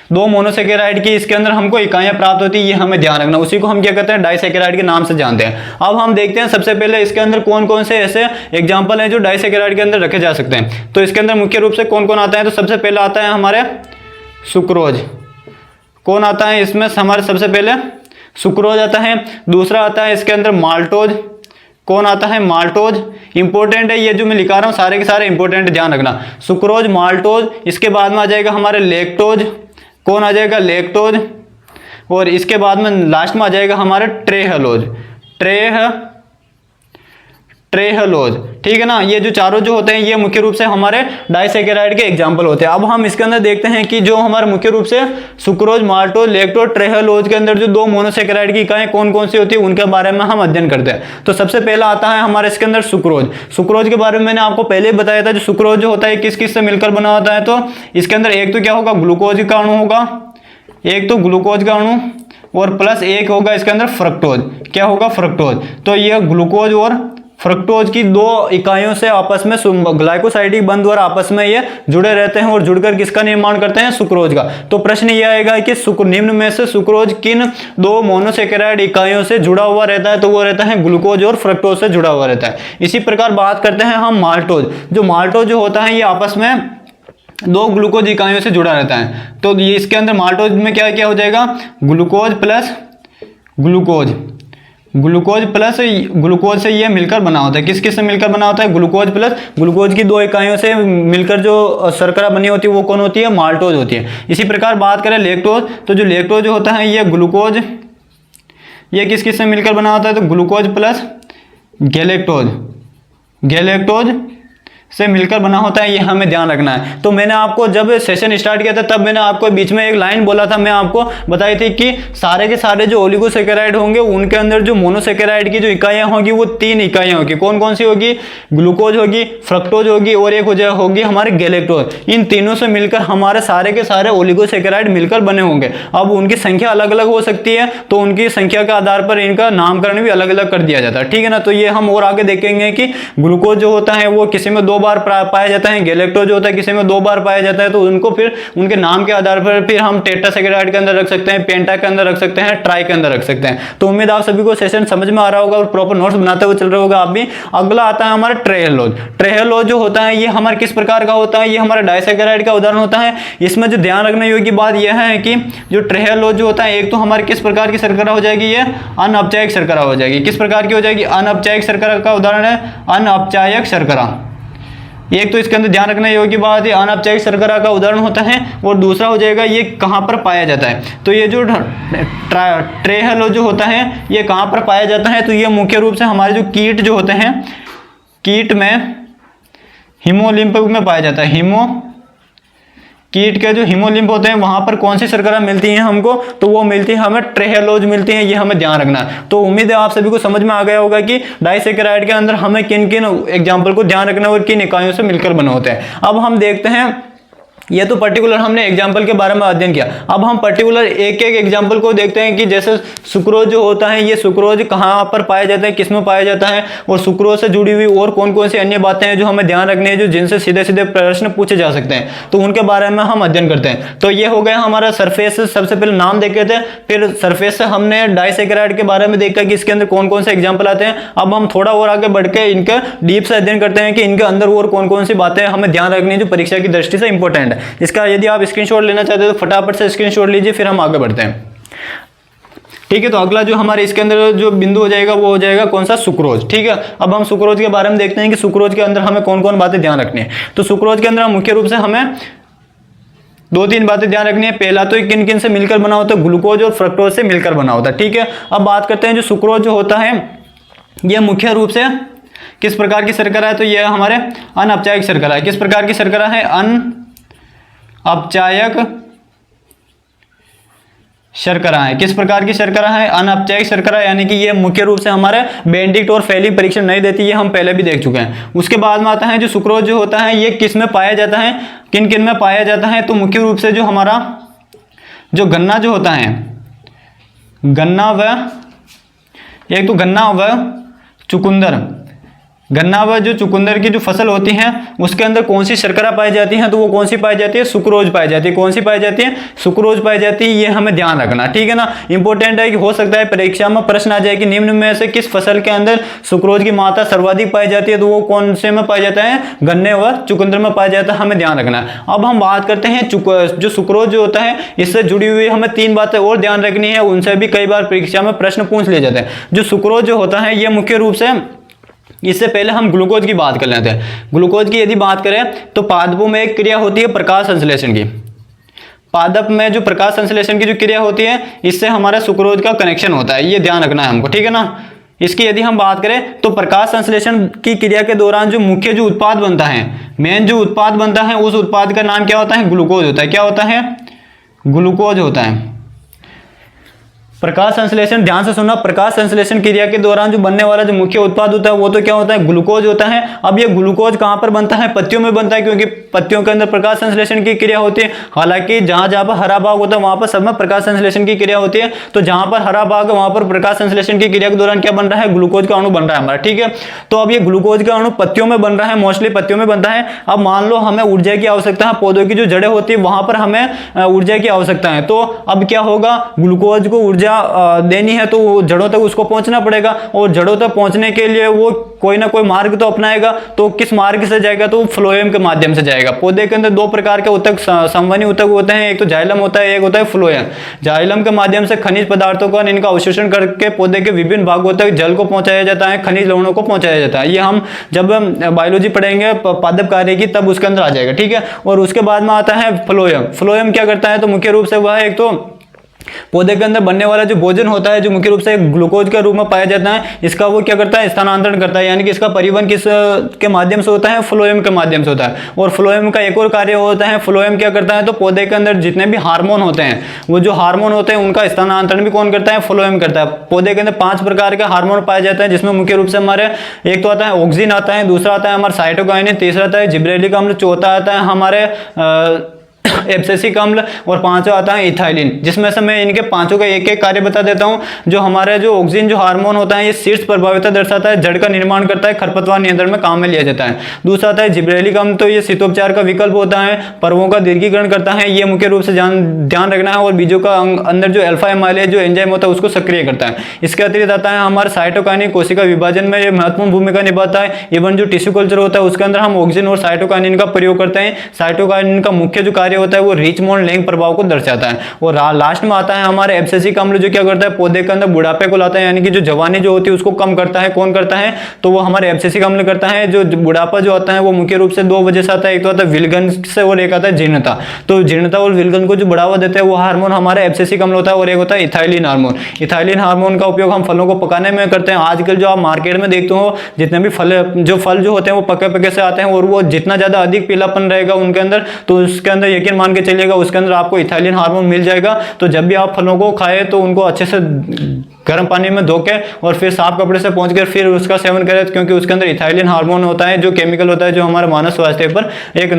2 मोनोसेकेराइड की इसके अंदर हमको इकाइयां प्राप्त होती है, ये हमें ध्यान रखना। उसी को हम क्या कहते हैं, डाइसेकेराइड के नाम से जानते हैं। अब हम देखते हैं सबसे पहले इसके अंदर कौन कौन से ऐसे एग्जांपल हैं जो डाइसेकेराइड के अंदर रखे जा सकते हैं। तो इसके अंदर मुख्य रूप से कौन कौन आता है, तो सबसे पहले आता है हमारे सुक्रोज। कौन आता है इसमें, हमारे सबसे पहले सुक्रोज आता है। दूसरा आता है इसके अंदर माल्टोज, कौन आता है, माल्टोज। इंपॉर्टेंट है ये जो मैं लिखा रहा हूँ सारे के सारे इंपॉर्टेंट, ध्यान रखना। सुक्रोज, माल्टोज, इसके बाद में आ जाएगा हमारे लैक्टोज, कौन आ जाएगा, लैक्टोज। और इसके बाद में लास्ट में आ जाएगा हमारे ट्रेहलोज, ट्रेहलोज, ठीक है ना। ये जो चारों जो होते हैं ये मुख्य रूप से हमारे डाइसैकेराइड के एग्जाम्पल होते हैं। अब हम इसके अंदर देखते हैं कि जो हमारे मुख्य रूप से सुक्रोज, माल्टोज, लैक्टोज, ट्रेहलोज के अंदर जो 2 मोनोसैकेराइड की इकाइयां कौन कौन सी होती है उनके बारे में हम अध्ययन करते हैं। तो सबसे पहला आता है हमारे इसके अंदर सुक्रोज। सुक्रोज के बारे में मैंने आपको पहले ही बताया था, जो सुक्रोज जो होता है किस किस से मिलकर बना होता है। तो इसके अंदर एक तो क्या होगा, ग्लूकोज का अणु होगा, एक तो ग्लूकोज का अणु, और प्लस एक होगा इसके अंदर फ्रक्टोज। क्या होगा, फ्रक्टोज। तो ये ग्लूकोज और फ्रक्टोज की 2 इकाइयों से आपस में ग्लाइकोसाइडिक बंध द्वारा आपस में ये जुड़े रहते हैं और जुड़कर किसका निर्माण करते हैं, सुक्रोज का। तो प्रश्न यह आएगा कि निम्न में से सुक्रोज किन 2 मोनोसैकेराइड इकाइयों से जुड़ा हुआ रहता है। तो वो रहता है ग्लूकोज और फ्रक्टोज से जुड़ा हुआ रहता है। इसी प्रकार बात करते हैं हम माल्टोज। जो माल्टोज जो होता है ये आपस में 2 ग्लूकोज इकाइयों से जुड़ा रहता है। तो ये इसके अंदर माल्टोज में क्या क्या हो जाएगा, glucose plus glucose, glucose plus glucose से ये मिलकर बना होता है। किस किस से मिलकर बना होता है, ग्लूकोज प्लस ग्लूकोज की 2 इकाइयों से मिलकर जो शर्करा बनी होती है वो कौन होती है, माल्टोज होती है। इसी प्रकार बात करें लैक्टोज, तो जो लैक्टोज जो होता है ये ग्लूकोज, ये किस किस से मिलकर बना होता है, तो ग्लूकोज प्लस गैलेक्टोज, गैलेक्टोज से मिलकर बना होता है। ये हमें ध्यान रखना है। तो मैंने आपको जब सेशन स्टार्ट किया था तब मैंने आपको बीच में एक लाइन बोला था, मैं आपको बताई थी कि सारे के सारे जो ओलिगोसैकेराइड होंगे उनके अंदर जो मोनोसैकेराइड की जो इकाइयां होगी वो 3 इकाइयां होगी। कौन कौन सी होगी, ग्लूकोज होगी, फ्रक्टोज होगी और एक होगी हमारे गैलेक्टोज। इन तीनों से मिलकर हमारे सारे के सारे ओलिगोसैकेराइड मिलकर बने होंगे। अब उनकी संख्या अलग अलग हो सकती है, तो उनकी संख्या के आधार पर इनका नामकरण भी अलग अलग कर दिया जाता है, ठीक है ना। तो ये हम और आगे देखेंगे कि ग्लूकोज जो होता है वो किसी में 2 बार पाया जाता है, गैलेक्टोज जो होता है किसी में 2 बार पाया जाता है। तो उनको फिर उनके नाम के आधार पर फिर हम टेट्रासैकेराइड के अंदर रख सकते हैं, पेंटा के अंदर रख सकते हैं, ट्राई के अंदर रख सकते हैं। तो उम्मीद आप सभी को सेशन समझ में आ रहा होगा और प्रॉपर नोट्स बनाते हुए चल रहे होगा आप भी। अगला आता है हमारा ट्रेहलोज। ट्रेहलोज जो होता है ये हमारे किस प्रकार का होता है, ये हमारा डाइसैकेराइड का उदाहरण होता है। इसमें जो ध्यान रखने योग्य बात यह है कि जो ट्रेहलोज जो होता है एक तो हमारे किस प्रकार की शर्करा हो जाएगी, ये अनअपचायक शर्करा हो जाएगी। किस प्रकार की हो जाएगी, अनअपचायक शर्करा का उदाहरण है अनअपचायक शर्करा। एक तो इसके अंदर ध्यान रखने योग्य बात है अनअपचायक शर्करा का उदाहरण होता है, और दूसरा हो जाएगा ये कहाँ पर पाया जाता है। तो ये जो ट्रेहलोज जो होता है ये कहाँ पर पाया जाता है, तो ये मुख्य रूप से हमारे जो कीट जो होते हैं, कीट में हीमोलिम्फ में पाया जाता है। कीट के जो हीमोलिम्फ होते हैं वहां पर कौन सी शर्करा मिलती है हमको, तो वो मिलती है हमें ट्रेहलोज मिलती है। ये हमें ध्यान रखना है। तो उम्मीद है आप सभी को समझ में आ गया होगा कि डाइसैकेराइड के अंदर हमें किन किन एग्जाम्पल को ध्यान रखना है और किन इकाइयों से मिलकर बने होते हैं। अब हम देखते हैं, ये तो पर्टिकुलर हमने एग्जाम्पल के बारे में अध्ययन किया। अब हम पर्टिकुलर एक एक एग्जाम्पल को देखते हैं कि जैसे सुक्रोज जो होता है ये सुक्रोज कहाँ पर पाया जाता है, किस में पाया जाता है, और सुक्रोज से जुड़ी हुई और कौन कौन सी अन्य बातें हैं जो हमें ध्यान रखनी है, जो जिनसे सीधे सीधे प्रश्न पूछे जा सकते हैं, तो उनके बारे में हम अध्ययन करते हैं। तो ये हो गया हमारा सरफेस। सबसे पहले नाम देखे थे, फिर सरफेस से हमने डाइसैकेराइड के बारे में देखा कि इसके अंदर कौन कौन से एग्जाम्पल आते हैं। अब हम थोड़ा और आगे बढ़ के इनके डीप से अध्ययन करते हैं कि इनके अंदर और कौन कौन सी बातें हमें ध्यान रखनी है जो परीक्षा की दृष्टि से इंपॉर्टेंट है। इसका यदि आप स्क्रीनशॉट लेना चाहते हैं तो फटाफट से स्क्रीनशॉट लीजिए, फिर हम आगे बढ़ते हैं, ठीक है। तो अगला जो हमारे इसके अंदर जो बिंदु हो जाएगा वो हो जाएगा कौन सा, सुक्रोज, ठीक है। अब हम सुक्रोज के बारे में देखते हैं कि सुक्रोज के अंदर हमें कौन कौन बातें ध्यान रखनी है। तो सुक्रोज के अंदर मुख्य रूप से हमें 2-3 बातें ध्यान रखनी है। पहला तो किन किन से मिलकर बना होता है, ग्लूकोज और फ्रक्टोज से मिलकर बना होता है, ठीक है। अब बात करते हैं जो सुक्रोज जो होता है यह मुख्य रूप से किस प्रकार की शर्करा है, तो यह हमारे अनअपचायक शर्करा है। किस प्रकार की शर्करा है, अनअपचायक शर्करा है। किस प्रकार की शर्करा है, अनअपचायक शर्करा, यानी कि ये मुख्य रूप से हमारे बेंडिक्ट और फेलिंग परीक्षण नहीं देती, ये हम पहले भी देख चुके हैं। उसके बाद में आता है जो सुक्रोज जो होता है ये किस में पाया जाता है, किन किन में पाया जाता है, तो मुख्य रूप से जो हमारा जो गन्ना जो होता है, गन्ना व एक तो गन्ना व चुकंदर, गन्ना व जो चुकंदर की जो फसल होती है उसके अंदर कौन सी शर्करा पाई जाती है, तो वो कौन सी पाई जाती है, सुक्रोज पाई जाती है। कौन सी पाई जाती है, सुक्रोज पाई जाती है। ये हमें ध्यान रखना, ठीक है ना। इंपॉर्टेंट है कि हो सकता है परीक्षा में प्रश्न आ जाए कि निम्न में से किस फसल के अंदर सुक्रोज की मात्रा सर्वाधिक पाई जाती है, तो वो कौन से में पाया जाता है, गन्ने व चुकंदर में पाया जाता है, हमें ध्यान रखना है। अब हम बात करते हैं जो सुक्रोज जो होता है इससे जुड़ी हुई हमें 3 बातें और ध्यान रखनी है, उनसे भी कई बार परीक्षा में प्रश्न पूछ लिए जाते हैं। जो सुक्रोज जो होता है ये मुख्य रूप से इससे पहले हम ग्लूकोज की बात कर लेते हैं। ग्लूकोज की यदि बात करें तो पादपों में एक क्रिया होती है प्रकाश संश्लेषण की। पादप में जो प्रकाश संश्लेषण की जो क्रिया होती है, इससे हमारा सुक्रोज का कनेक्शन होता है, ये ध्यान रखना है हमको, ठीक है ना। इसकी यदि हम बात करें तो प्रकाश संश्लेषण की क्रिया के दौरान जो मुख्य जो उत्पाद बनता है, मेन जो उत्पाद बनता है, उस उत्पाद का नाम क्या होता है? ग्लूकोज होता है। क्या होता है? ग्लूकोज होता है। प्रकाश संश्लेषण, ध्यान से सुनना, प्रकाश संश्लेषण क्रिया के दौरान जो बनने वाला जो मुख्य उत्पाद होता है वो तो क्या होता है? ग्लूकोज होता है। अब ये ग्लूकोज कहां पर बनता है? पत्तियों में बनता है, क्योंकि पत्तियों के अंदर प्रकाश संश्लेषण की क्रिया होती है। हालांकि जहां जहां पर हरा भाग होता है वहां पर सब में प्रकाश संश्लेषण की क्रिया होती है, तो जहां पर हरा भाग है वहां पर प्रकाश संश्लेषण की क्रिया के दौरान क्या बन रहा है? ग्लूकोज का अणु बन रहा है हमारा, ठीक है। तो अब ये ग्लूकोज का अणु पत्तियों में बन रहा है, मोस्टली पत्तियों में बनता है। अब मान लो हमें ऊर्जा की आवश्यकता है, पौधों की जो जड़ें होती है वहां पर हमें ऊर्जा की आवश्यकता है, तो अब क्या होगा? ग्लूकोज को ऊर्जा देनी है तो जड़ों तक उसको पहुंचना पड़ेगा, और जड़ों तक पहुंचने के लिए वो कोई ना कोई मार्ग तो अपनाएगा। तो किस मार्ग से जाएगा? तो फ्लोएम के माध्यम से जाएगा। पौधे के अंदर दो प्रकार के ऊतक, संवहनी ऊतक होते हैं, एक तो जाइलम होता है, एक होता है फ्लोएम। जाइलम के माध्यम से खनिज पदार्थों का इनका अवशोषण करके पौधे के विभिन्न भागों तक जल को पहुंचाया जाता है, खनिज लवणों को पहुंचाया जाता है। ये हम जब बायोलॉजी पढ़ेंगे पादप कार्य की तब उसके अंदर आ जाएगा, ठीक है। और उसके बाद में आता है फ्लोएम। फ्लोएम क्या करता है? तो मुख्य रूप से वह एक तो पौधे के अंदर बनने वाला जो भोजन होता है, जो मुख्य रूप से ग्लूकोज के रूप में पाया जाता है, इसका वो क्या करता है? स्थानांतरण करता है, यानी कि इसका परिवहन किस के माध्यम से होता है? फ्लोएम के माध्यम से होता है। और फ्लोएम का एक और कार्य होता है, फ्लोएम क्या करता है? तो पौधे के अंदर जितने भी हार्मोन होते हैं, वो जो हार्मोन होते हैं उनका स्थानांतरण भी कौन करता है? फ्लोएम करता है। पौधे के अंदर 5 प्रकार के हार्मोन पाए जाते हैं, जिसमें मुख्य रूप से हमारे एक तो आता है ऑक्सिन आता है, दूसरा आता है हमारा साइटोकाइनिन, तीसरा आता है जिब्रेलिक अम्ल, चौथा आता है हमारे एब्सिसिक अम्ल, और पांचवा आता है इथाइलिन। जिसमें से मैं इनके पांचों का एक एक कार्य बता देता हूं। जो हमारे जो ऑक्सिन जो हार्मोन होता है, ये शीर्ष प्रभाविता दर्शाता है, जड़ का निर्माण करता है, खरपतवार नियंत्रण में काम में लिया जाता है। दूसरा आता है जिब्रेलिक अम्ल, तो ये शीतोपचार का विकल्प होता है, पर्वों का दीर्घीकरण करता है, ये मुख्य रूप से ध्यान रखना है। और बीजों का अंदर जो अल्फा एमाइलेज जो एंजाइम होता है उसको सक्रिय करता है। इसके अतिरिक्त आता है हमारे साइटोकाइनिन, कोशिका विभाजन में ये महत्वपूर्ण भूमिका निभाता है। इवन जो टिश्यू कल्चर होता है उसके अंदर हम ऑक्सिन और साइटोकाइनिन का प्रयोग करते हैं। साइटोकाइनिन का मुख्य जो कार्य होता है वो रिचमोंड लेंग प्रभाव को दर्शाता है। और लास्ट में आता है हमारे एब्सिसिक अम्ल, जो क्या करता है? पौधे के अंदर बुढ़ापे को लाता है, यानी कि जो जवानी जो होती है उसको कम करता है। कौन करता है? तो वो हमारे एब्सिसिक अम्ल करता है। जो बुढ़ापा जो आता है वो मुख्य रूप से 2 वजह से आता है, एक तो आता है विलगन से और एक आता है जीर्णता। तो जीर्णता और विलगन को जो बढ़ावा देते हैं वो हार्मोन हमारे एब्सिसिक अम्ल होता है, और एक होता है इथाइलिन हार्मोन। इथाइलिन हार्मोन का उपयोग हम फलों को पकाने में करते हैं। आजकल जो आप मार्केट में देखते हो, जितने भी फल जो होते हैं वो पके पके से आते हैं, और वो जितना ज्यादा अधिक पीलापन रहेगा उनके अंदर, तो उसके अंदर यकीन मान के चलिएगा उसके अंदर आपको इथाइलिन हार्मोन मिल जाएगा। तो जब भी आप फलों को खाएं तो उनको अच्छे से गर्म पानी में धो के और फिर साफ कपड़े से पोंछ कर फिर उसका सेवन करें, क्योंकि उसके अंदर इथाइलिन हार्मोन होता है, जो केमिकल होता है जो हमारे मानव स्वास्थ्य पर एक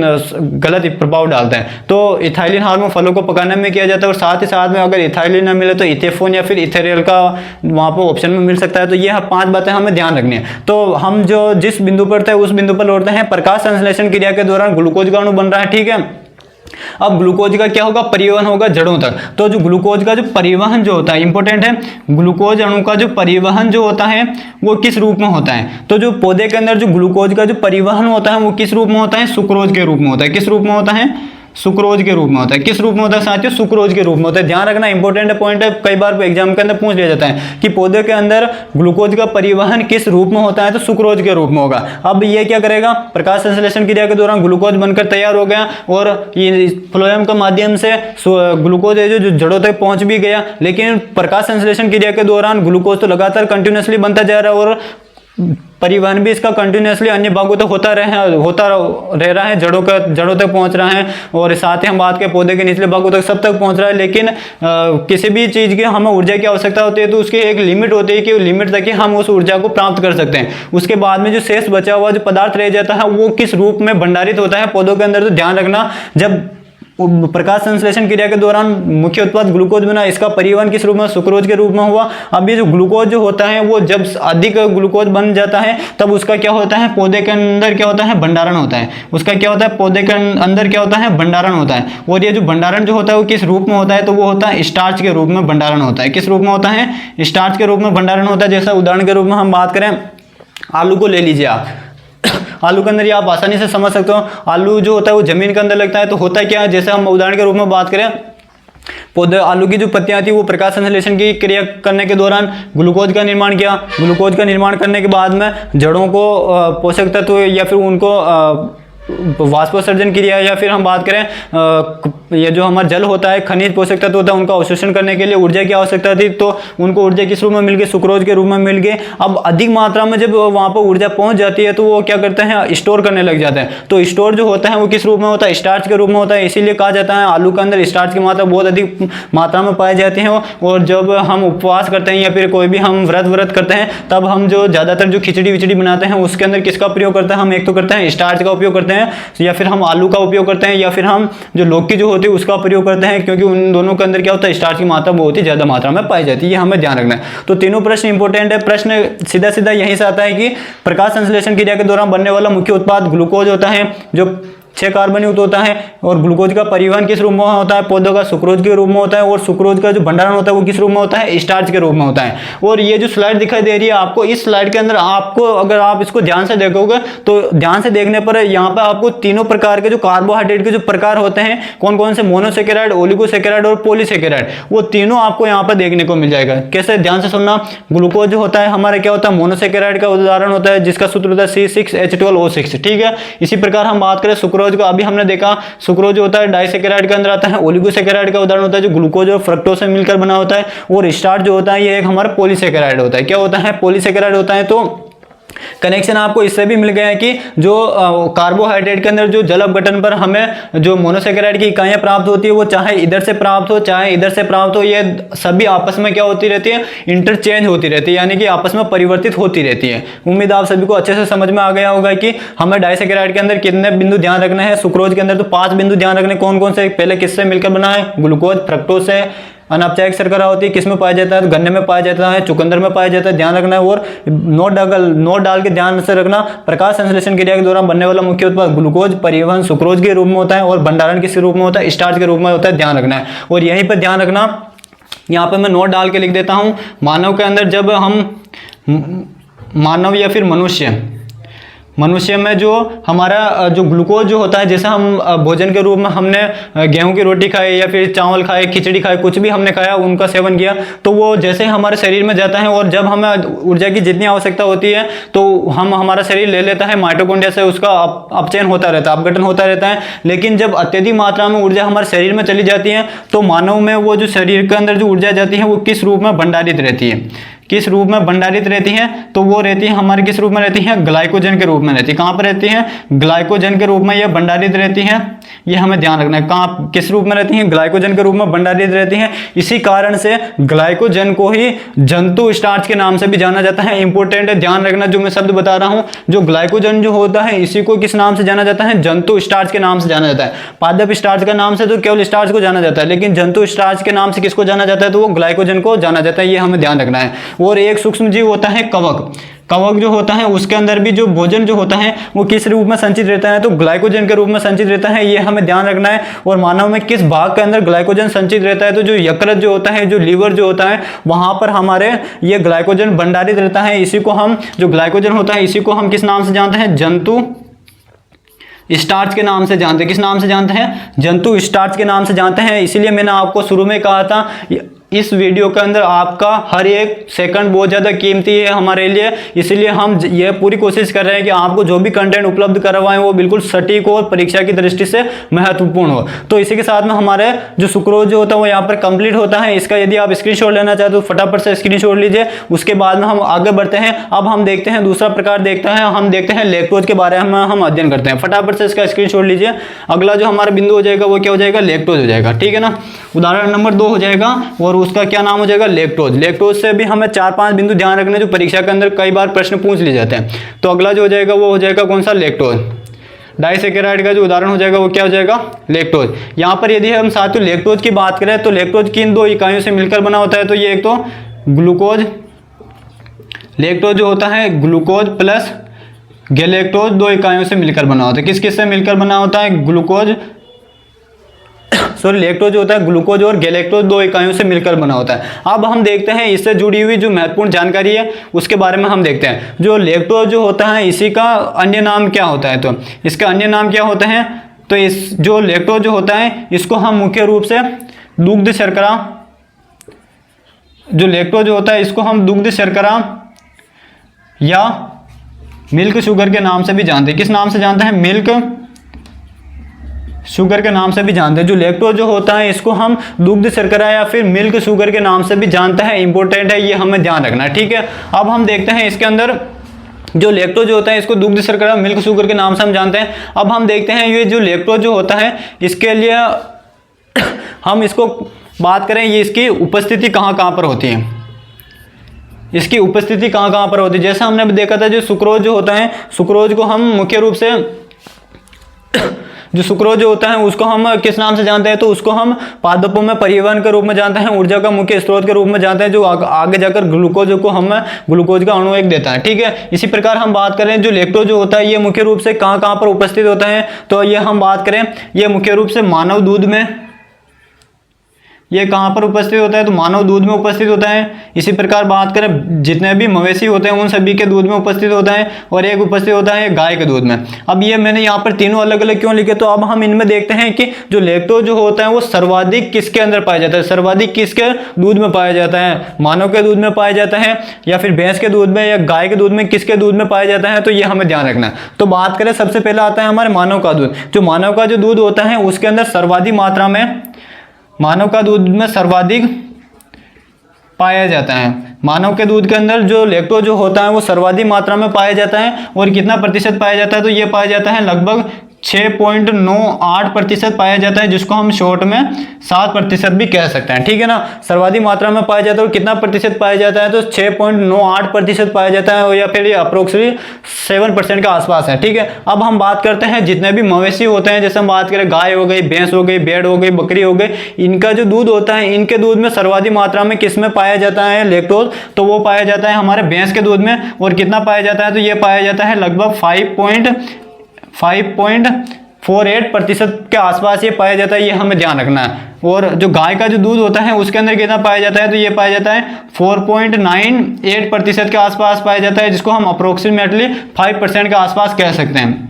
गलत प्रभाव डालता है। तो इथाइलिन हार्मोन फलों को पकाने में किया जाता है। और साथ ही साथ में अगर इथाइलिन ना मिले तो इथेफोन या फिर इथेरियल का वहां पर ऑप्शन में मिल सकता है। तो ये 5 बातें हमें ध्यान रखनी है। तो हम जो जिस बिंदु पर थे उस बिंदु पर लौटते हैं। प्रकाश संश्लेषण क्रिया के दौरान ग्लूकोज का अणु बन रहा है, ठीक है। अब ग्लूकोज का क्या होगा? परिवहन होगा जड़ों तक। तो जो ग्लूकोज का जो परिवहन जो होता है इंपॉर्टेंट है, ग्लूकोज अणु का जो परिवहन जो होता है वो किस रूप में होता है? तो जो पौधे के अंदर जो ग्लूकोज का जो परिवहन होता है वो किस रूप में होता है? सुक्रोज के रूप में होता है। किस रूप में होता है? सुक्रोज के रूप में होता है। किस रूप में होता है साथियों? सुक्रोज के रूप में होता है। ध्यान रखना, इंपॉर्टेंट पॉइंट है, कई बार एग्जाम के अंदर पूछ लिया जाता है कि पौधे के अंदर ग्लूकोज का परिवहन किस रूप में होता है? तो सुक्रोज के रूप में होगा। अब ये क्या करेगा? प्रकाश संश्लेषण क्रिया के दौरान ग्लूकोज बनकर तैयार हो गया, और ये फ्लोएम के माध्यम से ग्लूकोज है जो जड़ों तक पहुंच भी गया। लेकिन प्रकाश संश्लेषण क्रिया के दौरान ग्लूकोज तो लगातार कंटिन्यूसली बनता जा रहा है, और परिवहन भी इसका कंटिन्यूसली अन्य भागों तक होता रह रहा है, जड़ों तक पहुंच रहा है। और साथ ही हम बात के पौधे के निचले भागों तक सब तक पहुंच रहा है। लेकिन किसी भी चीज की हमें ऊर्जा की आवश्यकता होती है तो उसकी एक लिमिट होती है कि लिमिट तक ही हम उस ऊर्जा को प्राप्त कर सकते हैं। उसके बाद में जो शेष बचा हुआ जो पदार्थ रह जाता है वो किस रूप में भंडारित होता है पौधों के अंदर। तो ध्यान रखना, जब प्रकाश संश्लेषण क्रिया के दौरान मुख्य उत्पाद ग्लूकोज बना, इसका परिवहन किस रूप में? सुक्रोज के रूप में हुआ। अब ये जो ग्लूकोज जो होता है वो जब अधिक ग्लूकोज बन जाता है तब उसका क्या होता है? पौधे के अंदर क्या होता है? भंडारण होता है। उसका क्या होता है? पौधे के अंदर क्या होता है? भंडारण होता है। और ये जो भंडारण जो होता है वो किस रूप में होता है? तो वो होता है स्टार्च के रूप में भंडारण होता है। किस रूप में होता है? स्टार्च के रूप में भंडारण होता है। जैसा उदाहरण के रूप में हम बात करें, आलू को ले लीजिए आप। आलू के अंदर ये आप आसानी से समझ सकते हो, आलू जो होता है वो जमीन के अंदर लगता है। तो होता है क्या? जैसे हम उदाहरण के रूप में बात करें, पौधे आलू की जो पत्तियां थी वो प्रकाश संश्लेषण की क्रिया करने के दौरान ग्लूकोज का निर्माण किया। ग्लूकोज का निर्माण करने के बाद में जड़ों को पोषक तत्व या फिर उनको वाष्पोत्सर्जन क्रिया, या फिर हम बात करें ये जो हमारा जल होता है, खनिज पोषक तत्व होता है, उनका अवशोषण करने के लिए ऊर्जा की आवश्यकता थी, तो उनको ऊर्जा किस रूप में मिल गई, सुक्रोज के रूप में मिल गए। अब अधिक मात्रा में जब वहां पर ऊर्जा पहुंच जाती है तो वो क्या करते हैं, स्टोर करने लग जाते हैं। तो स्टोर जो होता है वो किस रूप में होता है, स्टार्च के रूप में होता है। इसीलिए कहा जाता है आलू के अंदर स्टार्च की मात्रा बहुत अधिक मात्रा में पाई जाती है। और जब हम उपवास करते हैं या फिर कोई भी हम व्रत करते हैं, तब हम जो ज्यादातर जो खिचड़ी विचड़ी बनाते हैं उसके अंदर किसका प्रयोग करते हैं, हम एक तो करते हैं स्टार्च का उपयोग करते हैं, या फिर हम आलू का उपयोग करते हैं, या फिर हम जो लौकी जो होती है उसका प्रयोग करते हैं, क्योंकि उन दोनों के अंदर क्या होता है, स्टार्च की मात्रा बहुत ही ज्यादा मात्रा में पाई जाती है। ये हमें ध्यान रखना है। तो तीनों प्रश्न इंपॉर्टेंट है। प्रश्न सीधा सीधा यहीं से आता है कि प्रकाश संश्लेषण क्रिया के दौरान बनने वाला मुख्य उत्पाद ग्लूकोज होता है, जो 6 कार्बन युक्त होता है। और ग्लूकोज का परिवहन किस रूप में होता है, पौधों का सुक्रोज के रूप में होता है। और सुक्रोज का जो भंडारण होता है वो किस रूप में होता है, स्टार्च के रूप में होता है। और ये जो स्लाइड दिखाई दे रही है आपको, इस स्लाइड के अंदर आपको, अगर आप इसको ध्यान से देखोगे तो ध्यान से देखने पर यहाँ पर आपको तीनों प्रकार के जो कार्बोहाइड्रेट के जो प्रकार होते हैं, कौन कौन से, मोनोसेकेराइड, ओलिगोसेकेराइड और पॉलीसेकेराइड, वो तीनों आपको यहाँ पर देखने को मिल जाएगा। कैसे, ध्यान से सुनना। ग्लूकोज जो होता है हमारा क्या होता है, मोनोसेकेराइड का उदाहरण होता है, जिसका सूत्र होता है C6H12O6। ठीक है। इसी प्रकार हम बात करें सुक्रोज का, अभी हमने देखा सुक्रोज जो होता है डाइसेकेराइड के अंदर आता है। ओलिगोसेकेराइड का उदाहरण होता है जो ग्लूकोज और फ्रक्टोज से मिलकर बना होता है। और स्टार्च जो होता है ये एक हमारा पॉलीसेकेराइड होता है। क्या होता है, पॉलीसेकेराइड होता है। तो कनेक्शन आपको इससे भी मिल गया है कि जो कार्बोहाइड्रेट के अंदर जो जल अपघटन पर हमें जो मोनोसेकेराइड की इकाइयां प्राप्त होती है, वो चाहे इधर से प्राप्त हो चाहे इधर से प्राप्त हो, ये सभी आपस में क्या होती रहती है, इंटरचेंज होती रहती है, यानी कि आपस में परिवर्तित होती रहती है। उम्मीद आप सभी को अच्छे से समझ में आ गया होगा कि हमें डाइसेकेराइड के अंदर कितने बिंदु ध्यान रखना है, सुक्रोज के अंदर तो 5 बिंदु ध्यान रखने। कौन कौन से, पहले किससे मिलकर बना है, ग्लूकोज, फ्रक्टोज से। अनौपचारिक शर्करा होती है, किसमें पाया जाता है, तो गन्ने में पाया जाता है, चुकंदर में पाया जाता है, ध्यान रखना है। और नोट डाल के ध्यान से रखना, प्रकाश संश्लेषण क्रिया के दौरान बनने वाला मुख्य उत्पाद ग्लूकोज परिवहन सुक्रोज के रूप में होता है, और भंडारण किस रूप में होता है, स्टार्च के रूप में होता है, ध्यान रखना है। और यहीं पर ध्यान रखना, यहाँ पर मैं नोट डाल के लिख देता हूं, मानव के अंदर जब हम, मानव या फिर मनुष्य में जो हमारा जो ग्लूकोज जो होता है, जैसे हम भोजन के रूप में हमने गेहूं की रोटी खाई या फिर चावल खाए, खिचड़ी खाए, कुछ भी हमने खाया, उनका सेवन किया, तो वो जैसे हमारे शरीर में जाता है और जब हमें ऊर्जा की जितनी आवश्यकता होती है तो हमारा शरीर ले लेता है, माइटोकॉन्ड्रिया से उसका अपचयन होता रहता है, अपघटन होता रहता है। लेकिन जब अत्यधिक मात्रा में ऊर्जा हमारे शरीर में चली जाती है तो मानव में वो जो शरीर के अंदर जो ऊर्जा जाती है वो किस रूप में भंडारित रहती है, किस रूप में भंडारित रहती है, तो वो रहती है हमारे किस रूप में रहती है, ग्लाइकोजन के रूप में रहती है। कहां पर रहती है, ग्लाइकोजन के रूप में ये भंडारित रहती है। ये हमें ध्यान रखना है, कहां किस रूप में रहती है, ग्लाइकोजन के रूप में भंडारित रहती है। इसी कारण से ग्लाइकोजन को ही जंतु स्टार्च के नाम से भी जाना जाता है। इंपॉर्टेंट है, ध्यान रखना जो मैं शब्द बता रहा हूं, जो ग्लाइकोजन जो होता है इसी को किस नाम से जाना जाता है, जंतु स्टार्च के नाम से जाना जाता है। पादप स्टार्च का नाम से तो केवल स्टार्च को जाना जाता है, लेकिन जंतु स्टार्च के नाम से किसको जाना जाता है, तो वो ग्लाइकोजन को जाना जाता है। ये हमें ध्यान रखना है। और एक सूक्ष्म जीव होता है कवक। कवक जो होता है उसके अंदर भी जो भोजन जो होता है वो किस रूप में संचित रहता है, तो ग्लाइकोजन के रूप में संचित रहता है। ये हमें ध्यान रखना है। और मानव में किस भाग के अंदर ग्लाइकोजन संचित रहता है, तो जो यकृत जो होता है, जो लीवर जो होता है, वहां पर हमारे ये ग्लाइकोजन भंडारित रहता है। इसी को हम, जो ग्लाइकोजन होता है इसी को हम किस नाम से जानते हैं, जंतु स्टार्च के नाम से जानते हैं। किस नाम से जानते हैं, जंतु स्टार्च के नाम से जानते हैं। इसीलिए मैंने आपको शुरू में कहा था, इस वीडियो के अंदर आपका हर एक सेकंड बहुत ज़्यादा कीमती है हमारे लिए। इसलिए हम ये पूरी कोशिश कर रहे हैं कि आपको जो भी कंटेंट उपलब्ध करवाएं वो बिल्कुल सटीक और परीक्षा की दृष्टि से महत्वपूर्ण हो। तो इसी के साथ में हमारे जो सुक्रोज जो होता है वो यहाँ पर कंप्लीट होता है। इसका यदि आप स्क्रीनशॉट लेना चाहते हो फटाफट से स्क्रीनशॉट लीजिए। उसके बाद में हम आगे बढ़ते हैं। अब हम देखते हैं दूसरा प्रकार देखते हैं, हम देखते हैं लैक्टोज के बारे में हम अध्ययन करते हैं। फटाफट से इसका स्क्रीनशॉट लीजिए। अगला जो हमारा बिंदु हो जाएगा वो क्या हो जाएगा, लैक्टोज हो जाएगा। ठीक है ना, उदाहरण नंबर 2 हो जाएगा और उसका क्या नाम हो जाएगा, लैक्टोज। लैक्टोज से भी हमें 4-5 बिंदु ध्यान रखने जो परीक्षा के अंदर कई बार प्रश्न पूछ लिए जाते हैं। तो अगला जो हो जाएगा वो हो जाएगा कौन सा, लैक्टोज। डाइसेकेराइड का जो उदाहरण हो जाएगा वो क्या हो जाएगा, लैक्टोज। यहाँ पर यदि हम साथियों लैक्टोज की बात करें तो लैक्टोज किन 2 इकाइयों से मिलकर बना होता है, तो ये एक तो ग्लूकोज, लैक्टोज जो होता है ग्लूकोज प्लस गैलेक्टोज 2 इकाइयों से मिलकर बना होता है। किस किस से मिलकर बना होता है, ग्लूकोज सॉरी लैक्टोज जो होता है ग्लूकोज और गैलेक्टोज 2 इकाइयों से मिलकर बना होता है। अब हम देखते हैं इससे जुड़ी हुई जो महत्वपूर्ण जानकारी है उसके बारे में हम देखते हैं। जो लैक्टोज जो होता है इसी का अन्य नाम क्या होता है, तो इसका अन्य नाम क्या होता है, तो इस जो लैक्टोज जो होता है इसको हम मुख्य रूप से दुग्ध शर्करा, जो लैक्टोज होता है इसको हम दुग्ध शर्करा या मिल्क शुगर के नाम से भी जानते हैं। किस नाम से जानते हैं? मिल्क शुगर के नाम से भी जानते हैं। जो लैक्टोज जो होता है इसको हम दुग्ध शर्करा या फिर मिल्क शुगर के नाम से भी जानते हैं। इंपॉर्टेंट है, ये हमें ध्यान रखना है, ठीक है। अब हम देखते हैं इसके अंदर जो लैक्टोज होता है इसको दुग्ध शर्करा मिल्क शुगर के नाम से हम जानते हैं। अब हम देखते हैं ये जो लैक्टोज जो होता है इसके लिए हम इसको बात करें, ये इसकी उपस्थिति कहाँ कहाँ पर होती है, इसकी उपस्थिति कहाँ कहाँ पर होती है। जैसा हमने देखा था जो सुक्रोज जो होता है, सुक्रोज को हम मुख्य रूप से जो सुक्रोज जो होता है उसको हम किस नाम से जानते हैं? तो उसको हम पादपों में परिवहन के रूप में जानते हैं, ऊर्जा का मुख्य स्रोत के रूप में जानते हैं, जो आगे जाकर ग्लूकोज को हम ग्लूकोज का अणु एक देता है, ठीक है। इसी प्रकार हम बात करें जो लैक्टोज जो होता है ये मुख्य रूप से कहाँ कहाँ पर उपस्थित होता है? तो ये हम बात करें ये मुख्य रूप से मानव दूध में, ये कहाँ पर उपस्थित होता है? तो मानव दूध में उपस्थित होता है। इसी प्रकार बात करें जितने भी मवेशी होते हैं उन सभी के दूध में उपस्थित होता है, और एक उपस्थित होता है गाय के दूध में। अब ये मैंने यहाँ पर तीनों अलग अलग क्यों लिखे? तो अब हम इनमें देखते हैं कि जो लैक्टोज जो होता है वो सर्वाधिक किसके अंदर पाया जाता है, सर्वाधिक किसके दूध में पाया जाता है? मानव के दूध में पाया जाता है या फिर भैंस के दूध में या गाय के दूध में, किसके दूध में पाया जाता है? तो ये हमें ध्यान रखना है। तो बात करें सबसे पहला आता है हमारे मानव का दूध। जो मानव का जो दूध होता है उसके अंदर सर्वाधिक मात्रा में, मानव का दूध में सर्वाधिक पाया जाता है। मानव के दूध के अंदर जो लैक्टोज जो होता है वो सर्वाधिक मात्रा में पाया जाता है, और कितना प्रतिशत पाया जाता है? तो ये पाया जाता है लगभग 6.98% पाया जाता है, जिसको हम शॉर्ट में 7% भी कह सकते हैं, ठीक है ना। सर्वाधिक मात्रा में पाया जाता है, और कितना प्रतिशत पाया जाता है? तो 6.98% पाया जाता है, या फिर ये अप्रोक्सीमेटली 7% के आसपास है, ठीक है। अब हम बात करते हैं जितने भी मवेशी होते हैं, जैसे हम बात करें गाय हो गई, भैंस हो गई, भेड़ हो गई, बकरी हो गई, इनका जो दूध होता है इनके दूध में सर्वाधिक मात्रा में किस में पाया जाता है लैक्टोज? तो वो पाया जाता है हमारे भैंस के दूध में, और कितना पाया जाता है? तो ये पाया जाता है लगभग 5.48% के आसपास ये पाया जाता है, ये हमें ध्यान रखना है। और जो गाय का जो दूध होता है उसके अंदर कितना पाया जाता है? तो ये पाया जाता है 4.98% के आसपास पाया जाता है, जिसको हम अप्रोक्सीमेटली 5% के आसपास कह सकते हैं,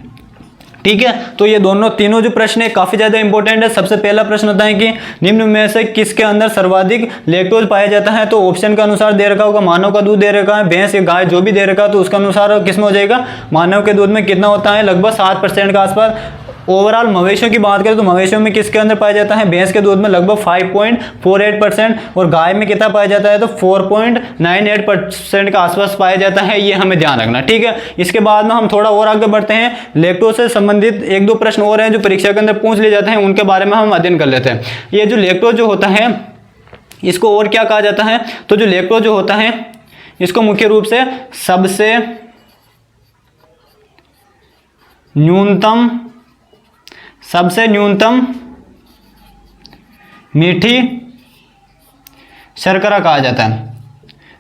ठीक है। तो ये दोनों तीनों जो प्रश्न है काफी ज्यादा इंपॉर्टेंट है। सबसे पहला प्रश्न होता है कि निम्न में से किसके अंदर सर्वाधिक लैक्टोज पाया जाता है? तो ऑप्शन के अनुसार दे रखा होगा मानव का दूध दे रखा है, भैंस या गाय जो भी दे रखा है तो उसके अनुसार किस में हो जाएगा? मानव के दूध में कितना होता है? लगभग 7% के आसपास। ओवरऑल मवेशियों की बात करें तो मवेशियों में किसके अंदर पाया जाता है? भैंस के दूध में लगभग 5.48%, और गाय में कितना पाया जाता है? तो 4.98% के आसपास पाया जाता है, ये हमें ध्यान रखना, ठीक है। इसके बाद में हम थोड़ा और आगे बढ़ते हैं। लैक्टोज से संबंधित एक दो प्रश्न और हैं जो परीक्षा के अंदर पूछ लिए जाते हैं, उनके बारे में हम अध्ययन कर लेते हैं। ये जो लैक्टोज जो होता है इसको और क्या कहा जाता है? तो जो लैक्टोज जो होता है इसको मुख्य रूप से सबसे न्यूनतम मीठी शर्करा कहा जाता है।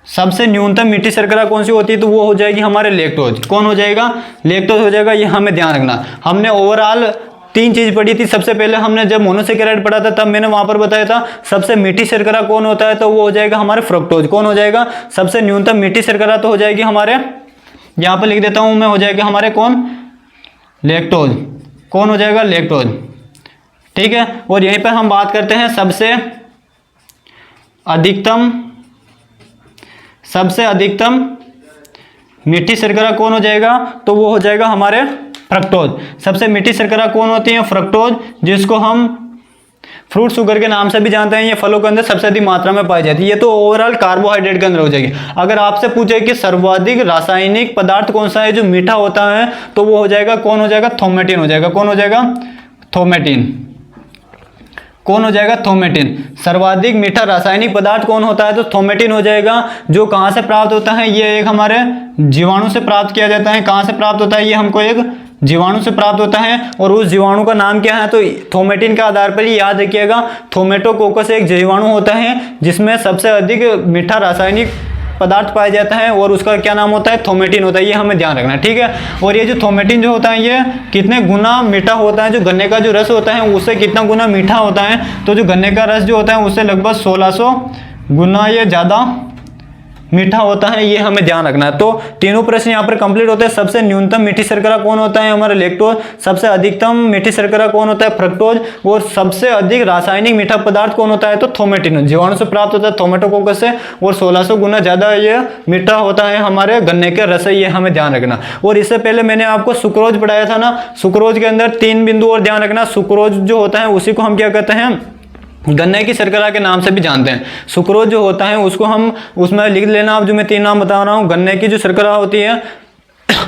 सबसे न्यूनतम मीठी शर्करा कौन सी होती है? तो वो हो जाएगी हमारे लैक्टोज। कौन हो जाएगा? लैक्टोज हो जाएगा, ये हमें ध्यान रखना। हमने ओवरऑल 3 चीज पढ़ी थी। सबसे पहले हमने जब मोनोसेकेराइड पढ़ा था तब मैंने वहां पर बताया था सबसे मीठी शर्करा कौन होता है? तो वो हो जाएगा हमारे फ्रक्टोज। कौन हो जाएगा? सबसे न्यूनतम मीठी शर्करा तो हो जाएगी हमारे, यहां पर लिख देता हूं मैं, हो जाएगा हमारे कौन? लैक्टोज। कौन हो जाएगा? लैक्टोज, ठीक है। और यहीं पर हम बात करते हैं सबसे अधिकतम मीठी शर्करा कौन हो जाएगा? तो वो हो जाएगा हमारे फ्रक्टोज। सबसे मीठी शर्करा कौन होती है? फ्रक्टोज, जिसको हम फ्रूट शुगर के नाम से भी जानते हैं। ये फलों के अंदर सबसे अधिक मात्रा में पाई जाती है। ये तो ओवरऑल कार्बोहाइड्रेट के अंदर हो जाएगी। अगर आपसे पूछे कि सर्वाधिक रासायनिक पदार्थ कौन सा है जो मीठा होता है, तो वो हो जाएगा, कौन हो जाएगा? थोमेटिन हो जाएगा। कौन हो जाएगा? थोमेटिन। कौन हो जाएगा? थोमेटिन। सर्वाधिक मीठा रासायनिक पदार्थ कौन होता है? तो थोमेटिन हो जाएगा। जो कहाँ से प्राप्त होता है? ये एक हमारे जीवाणु से प्राप्त किया जाता है। कहाँ से प्राप्त होता है? ये हमको एक जीवाणु से प्राप्त होता है, और उस जीवाणु का नाम क्या है? तो थोमेटिन के आधार पर ही याद रखिएगा, थोमेटोकोकस एक जीवाणु होता है जिसमें सबसे अधिक मीठा रासायनिक पदार्थ पाया जाता है, और उसका क्या नाम होता है? थोमेटिन होता है। ये हमें ध्यान रखना है, ठीक है। और ये जो थोमेटिन जो होता है ये कितने गुना मीठा होता है? जो गन्ने का जो रस होता है उससे कितना गुना मीठा होता है? तो जो गन्ने का रस जो होता है उससे लगभग 1600 गुना ये ज़्यादा मीठा होता है, ये हमें ध्यान रखना है। तो तीनों प्रश्न यहाँ पर कंप्लीट होते हैं। सबसे न्यूनतम मीठी शर्करा कौन होता है? हमारा लैक्टोज। सबसे अधिकतम मीठी शर्करा कौन होता है? फ्रक्टोज। और सबसे अधिक रासायनिक मीठा पदार्थ कौन होता है? तो थोमेटिन जीवाणु से प्राप्त होता है, थोमेटोकोकस से, और 1600 गुना ज्यादा ये मीठा होता है हमारे गन्ने के रस, ये हमें ध्यान रखना। और इससे पहले मैंने आपको सुक्रोज पढ़ाया था ना, सुक्रोज के अंदर 3 बिंदु और ध्यान रखना। सुक्रोज जो होता है उसी को हम क्या कहते हैं? गन्ने की शर्करा के नाम से भी जानते हैं। सुक्रोज जो होता है उसको हम उसमें लिख लेना। अब जो मैं 3 नाम बता रहा हूँ, गन्ने की जो शर्करा होती है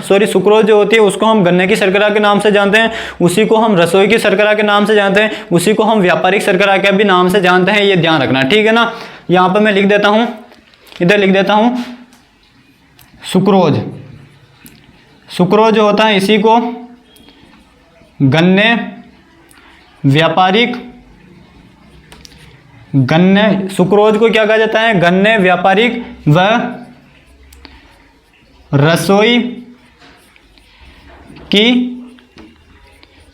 सॉरी सुक्रोज जो होती है उसको हम गन्ने की शर्करा के नाम से जानते हैं, उसी को हम रसोई की शर्करा के नाम से जानते हैं, उसी को हम व्यापारिक शर्करा के भी नाम से जानते हैं। ये ध्यान रखना, ठीक है ना। यहाँ पर मैं लिख देता हूँ, इधर लिख देता हूँ सुक्रोज। सुक्रोज जो होता है इसी को गन्ने व्यापारिक, गन्ने सुक्रोज को क्या कहा जाता है? गन्ने व्यापारिक व रसोई की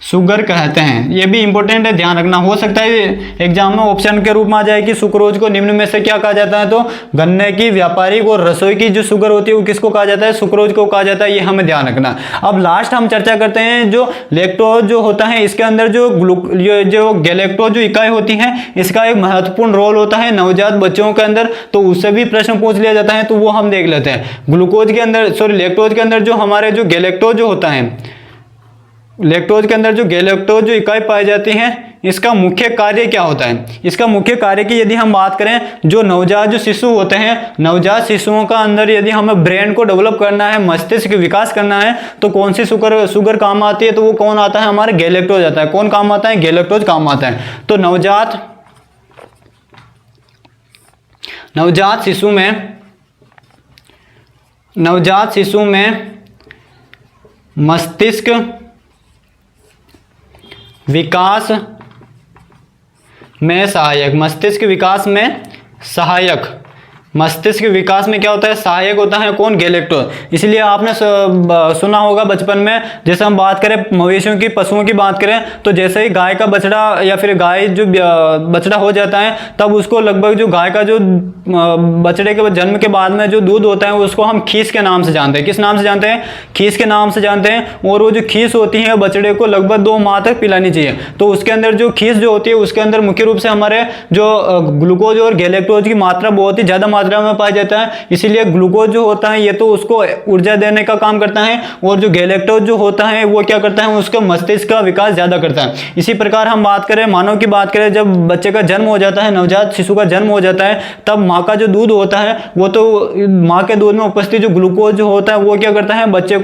शुगर कहते हैं। ये भी इंपॉर्टेंट है, ध्यान रखना। हो सकता है एग्जाम में ऑप्शन के रूप में आ जाए कि सुक्रोज को निम्न में से क्या कहा जाता है? तो गन्ने की व्यापारिक और रसोई की जो शुगर होती है वो किसको कहा जाता है? सुक्रोज को कहा जाता है। ये हमें ध्यान रखना। अब लास्ट हम चर्चा करते हैं जो लैक्टोज जो होता है, इसके अंदर जो जो गैलेक्टोज जो इकाई होती है इसका एक महत्वपूर्ण रोल होता है नवजात बच्चों के अंदर, तो उससे भी प्रश्न पूछ लिया जाता है, तो वो हम देख लेते हैं। ग्लूकोज के अंदर लैक्टोज के अंदर जो हमारे जो गैलेक्टोज जो होता है, लैक्टोज के अंदर जो गैलेक्टोज जो इकाई पाई जाती है इसका मुख्य कार्य क्या होता है? इसका मुख्य कार्य की यदि हम बात करें, जो नवजात जो शिशु होते हैं, नवजात शिशुओं का अंदर यदि हमें ब्रेन को डेवलप करना है, मस्तिष्क विकास करना है, तो कौन सी शुगर काम आती है? तो वो कौन आता है? हमारे गैलेक्टोज आता है। कौन काम आता है? गैलेक्टोज काम आता है। तो नवजात शिशु में मस्तिष्क विकास में सहायक, मस्तिष्क विकास में सहायक, मस्तिष्क विकास में क्या होता है? सहायक होता है कौन? गैलेक्टोज। इसलिए आपने सुना होगा बचपन में, जैसे हम बात करें मवेशियों की, पशुओं की बात करें, तो जैसे ही गाय का बछड़ा या फिर गाय जो बछड़ा हो जाता है तब उसको लगभग जो गाय का जो बछड़े के जन्म के बाद में जो दूध होता है उसको हम खीस के नाम से जानते हैं। किस नाम से जानते हैं? खीस के नाम से जानते हैं। और वो जो खीस होती है बछड़े को लगभग 2 माह तक पिलानी चाहिए। तो उसके अंदर जो खीस जो होती है उसके अंदर मुख्य रूप से हमारे जो ग्लूकोज और गैलेक्टोज की मात्रा बहुत ही ज्यादा मात्रा में पाया जाता है। इसीलिए ग्लूकोज जो होता है ये तो उसको ऊर्जा देने का काम करता है, और जो गैलेक्टोज जो होता है वो क्या करता है? उसका मस्तिष्क का विकास ज्यादा करता है। इसी प्रकार हम बात करें, मानव की बात करें, जब बच्चे का जन्म हो जाता है, नवजात शिशु का जन्म हो जाता है, तब माँ का जो दूध होता है वो तो माँ के दूध में उपस्थित जो ग्लूकोज जो होता है वो क्या करता है? बच्चे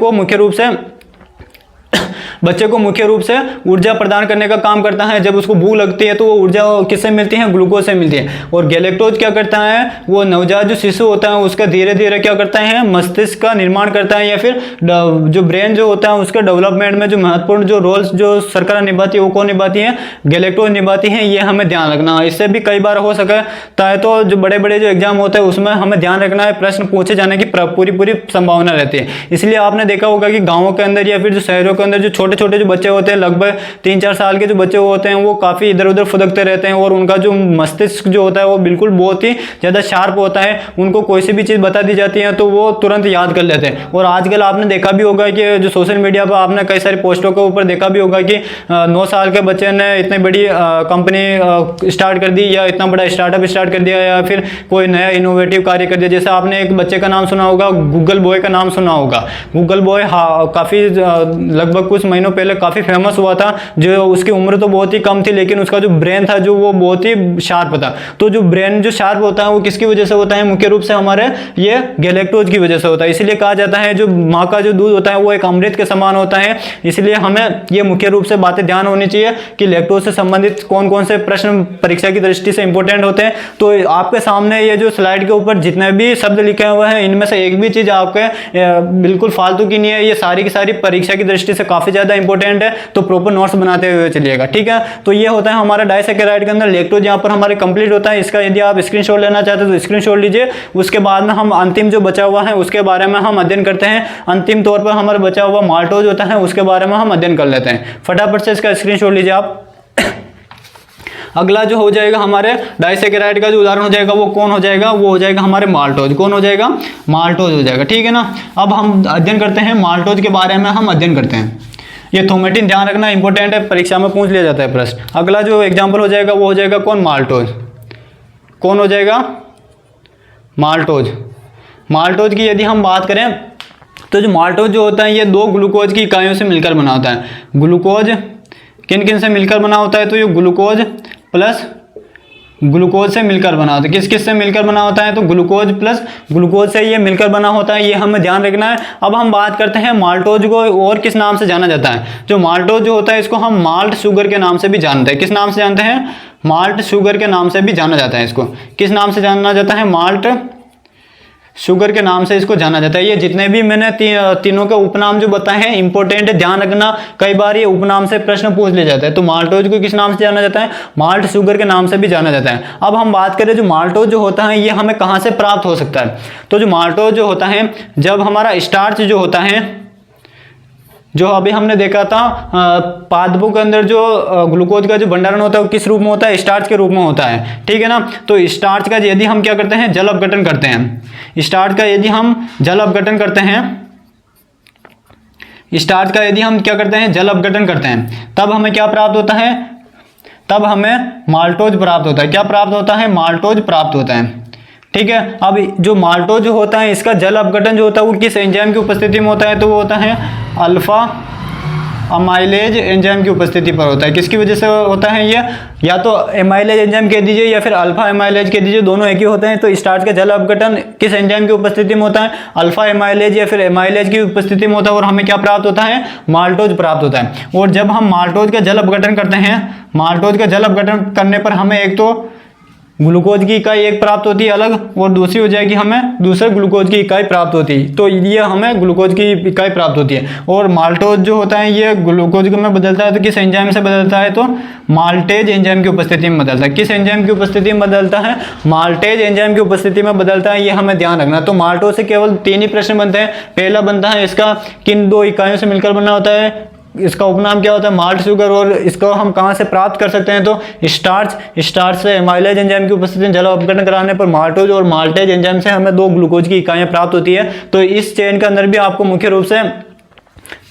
को मुख्य रूप से ऊर्जा प्रदान करने का काम करता है। जब उसको भूख लगती है तो वो ऊर्जा किससे मिलती है? ग्लूकोज से मिलती है। और गैलेक्टोज क्या करता है? वो नवजात जो शिशु होता है उसका धीरे धीरे क्या करता है? मस्तिष्क का निर्माण करता है, या फिर जो ब्रेन जो होता है उसके डेवलपमेंट में जो महत्वपूर्ण जो रोल्स जो शर्करा निभाती है वो कौन निभाती है? गैलेक्टोज निभाती है। ये हमें ध्यान रखना है। इससे भी कई बार हो सकता है तो जो बड़े बड़े जो एग्जाम होते हैं उसमें हमें ध्यान रखना है, प्रश्न पूछे जाने की पूरी संभावना रहती है। इसलिए आपने देखा होगा कि गाँवों के अंदर या फिर जो शहरों के अंदर जो छोटे छोटे जो बच्चे होते हैं, लगभग 3-4 साल के जो बच्चे होते हैं, वो काफी इधर उधर फुदकते रहते हैं, और उनका जो मस्तिष्क जो होता है वो बिल्कुल बहुत ही ज्यादा शार्प होता है। उनको कोई सी भी चीज बता दी जाती है तो वो तुरंत याद कर लेते हैं। और आजकल आपने देखा भी होगा कि जो सोशल मीडिया पर आपने कई सारी पोस्टों के ऊपर देखा भी होगा कि 9 साल के बच्चे ने इतनी बड़ी कंपनी स्टार्ट कर दी, या इतना बड़ा स्टार्टअप स्टार्ट कर दिया, या फिर कोई नया इनोवेटिव कार्य कर दिया। जैसे आपने एक बच्चे का नाम सुना होगा, गूगल बॉय का नाम सुना होगा। गूगल बॉय काफी लगभग कुछ महीनों पहले काफी फेमस हुआ था। जो उसकी उम्र तो बहुत ही कम थी, लेकिन उसका जो ब्रेन था जो वो बहुत ही शार्प था। तो जो ब्रेन जो शार्प होता है वो किसकी वजह से होता है? मुख्य रूप से हमारे ये गैलेक्टोज की वजह से होता है। इसलिए कहा जाता है जो माँ का जो दूध होता है वो एक अमृत के समान होता है। इसलिए हमें ये मुख्य रूप से बातें ध्यान होनी चाहिए कि लैक्टोज से संबंधित कौन कौन से प्रश्न परीक्षा की दृष्टि से इंपॉर्टेंट होते हैं। तो आपके सामने ये जो स्लाइड के ऊपर जितने भी शब्द लिखे हुए हैं इनमें से एक भी चीज आपके बिल्कुल फालतू की नहीं है। ये सारी की सारी परीक्षा की दृष्टि से काफी ज्यादा इंपॉर्टेंट है। तो प्रॉपर नोट्स बनाते हुए चलिएगा, ठीक है। तो ये होता है हमारा डाइसैकेराइड के अंदर लैक्टोज, यहाँ पर हमारे कंप्लीट होता है। इसका यदि आप स्क्रीनशॉट लेना चाहते हैं तो स्क्रीनशॉट लीजिए। उसके बाद में हम अंतिम जो बचा हुआ है उसके बारे में हम अध्ययन करते हैं। अंतिम तौर पर हमारा बचा हुआ माल्टोज होता है, उसके बारे में हम अध्ययन कर लेते हैं। फटाफट से इसका स्क्रीनशॉट लीजिए आप। अगला जो हो जाएगा हमारे डाइसैकेराइड का जो उदाहरण हो जाएगा वो कौन हो जाएगा, वो हो जाएगा हमारे माल्टोज। कौन हो जाएगा, माल्टोज हो जाएगा, ठीक है ना। अब हम अध्ययन करते हैं माल्टोज के बारे में, हम अध्ययन करते हैं। ये थोमेटिन ध्यान रखना इंपॉर्टेंट है, परीक्षा में पूछ लिया जाता है प्रश्न। अगला जो एग्जाम्पल हो जाएगा वो हो जाएगा कौन, माल्टोज। कौन हो जाएगा, माल्टोज। माल्टोज की यदि हम बात करें तो जो माल्टोज जो होता है ये 2 ग्लूकोज की इकाइयों से मिलकर बना होता है। ग्लूकोज किन किन से मिलकर बना होता है, तो ये ग्लूकोज प्लस ग्लूकोज से मिलकर बना होता है। किस किस से मिलकर बना होता है, तो ग्लूकोज प्लस ग्लूकोज से ये मिलकर बना होता है, ये हमें ध्यान रखना है। अब हम बात करते हैं माल्टोज को और किस नाम से जाना जाता है। जो माल्टोज जो होता है इसको हम माल्ट शुगर के नाम से भी जानते हैं। किस नाम से जानते हैं, माल्ट शुगर के नाम से भी जाना जाता है। इसको किस नाम से जाना जाता है, माल्ट शुगर के नाम से इसको जाना जाता है। ये जितने भी मैंने तीनों के उपनाम जो बताए हैं इंपॉर्टेंट है, ध्यान रखना, कई बार ये उपनाम से प्रश्न पूछ लिया जाता है। तो माल्टोज को किस नाम से जाना जाता है, माल्ट शुगर के नाम से भी जाना जाता है। अब हम बात करें जो माल्टोज जो होता है ये हमें कहाँ से प्राप्त हो सकता है, तो जो माल्टोज जो होता है जब हमारा स्टार्च जो होता है, जो अभी हमने देखा था पादपों के अंदर जो ग्लूकोज का जो भंडारण होता है वो किस रूप में होता है, स्टार्च के रूप में होता है, ठीक है ना। तो स्टार्च का यदि हम क्या करते हैं, जल अपघटन करते हैं, स्टार्च का यदि हम जल अपघटन करते हैं, स्टार्च का यदि हम क्या करते हैं, जल अपघटन करते हैं, तब हमें क्या प्राप्त होता है, तब हमें माल्टोज प्राप्त होता है। क्या प्राप्त होता है, माल्टोज प्राप्त होता है, ठीक है। अब जो माल्टोज जो होता है इसका जल अपघटन जो होता है वो किस एंजाइम की उपस्थिति में होता है, तो वो होता है अल्फा अमाइलेज एंजाइम की उपस्थिति पर होता है। किसकी वजह से होता है ये, या तो एमाइलेज एंजाइम कह दीजिए या फिर अल्फा एमाइलेज कह दीजिए, दोनों एक ही होते हैं। तो स्टार्च का जल अपघटन किस एंजाइम की उपस्थिति में होता है, अल्फा एमाइलेज या फिर एमाइलेज की उपस्थिति में होता है, और हमें क्या प्राप्त होता है, माल्टोज प्राप्त होता है। और जब हम माल्टोज का जल अपघटन करते हैं, माल्टोज का जल अपघटन करने पर हमें एक तो ग्लूकोज की इकाई एक प्राप्त होती है अलग, और दूसरी हो जाएगी हमें दूसरे ग्लूकोज की इकाई प्राप्त होती है। तो ये हमें ग्लूकोज की इकाई प्राप्त होती है। और माल्टोज जो होता है ये ग्लूकोज में बदलता है, तो किस एंजाइम से बदलता है, तो माल्टेज एंजाइम की उपस्थिति में बदलता है। किस एंजाइम की उपस्थिति में बदलता है, माल्टेज एंजाइम की उपस्थिति में बदलता है, ये हमें ध्यान रखना। तो माल्टोज से केवल 3 ही प्रश्न बनते हैं। पहला बनता है इसका किन 2 इकाइयों से मिलकर बना होता है, इसका उपनाम क्या होता है, माल्ट शुगर, और इसको हम कहाँ से प्राप्त कर सकते हैं, तो स्टार्च से एमाइलेज एंजाइम की उपस्थिति में जल अपघटन कराने पर माल्टोज और माल्टेज एंजाइम से हमें 2 ग्लूकोज की इकाइयाँ प्राप्त होती है। तो इस चेन के अंदर भी आपको मुख्य रूप से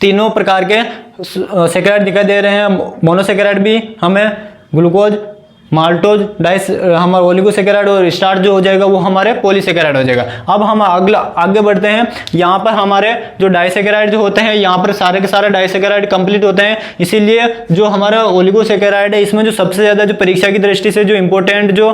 तीनों प्रकार के सेकेराइड दिखाई दे रहे हैं। मोनोसेकेराइड भी हमें ग्लूकोज, माल्टोज, हमारा ओलिगोसेकेराइड, और स्टार्च जो हो जाएगा वो हमारे पॉलीसेकेराइड हो जाएगा। अब हम आगे बढ़ते हैं। यहाँ पर हमारे जो डाइसेकेराइड जो होते हैं, यहाँ पर सारे के सारे डाइसेकेराइड कंप्लीट होते हैं। इसीलिए जो हमारा ओलिगोसेकेराइड है इसमें जो सबसे ज्यादा जो परीक्षा की दृष्टि से जो इंपॉर्टेंट जो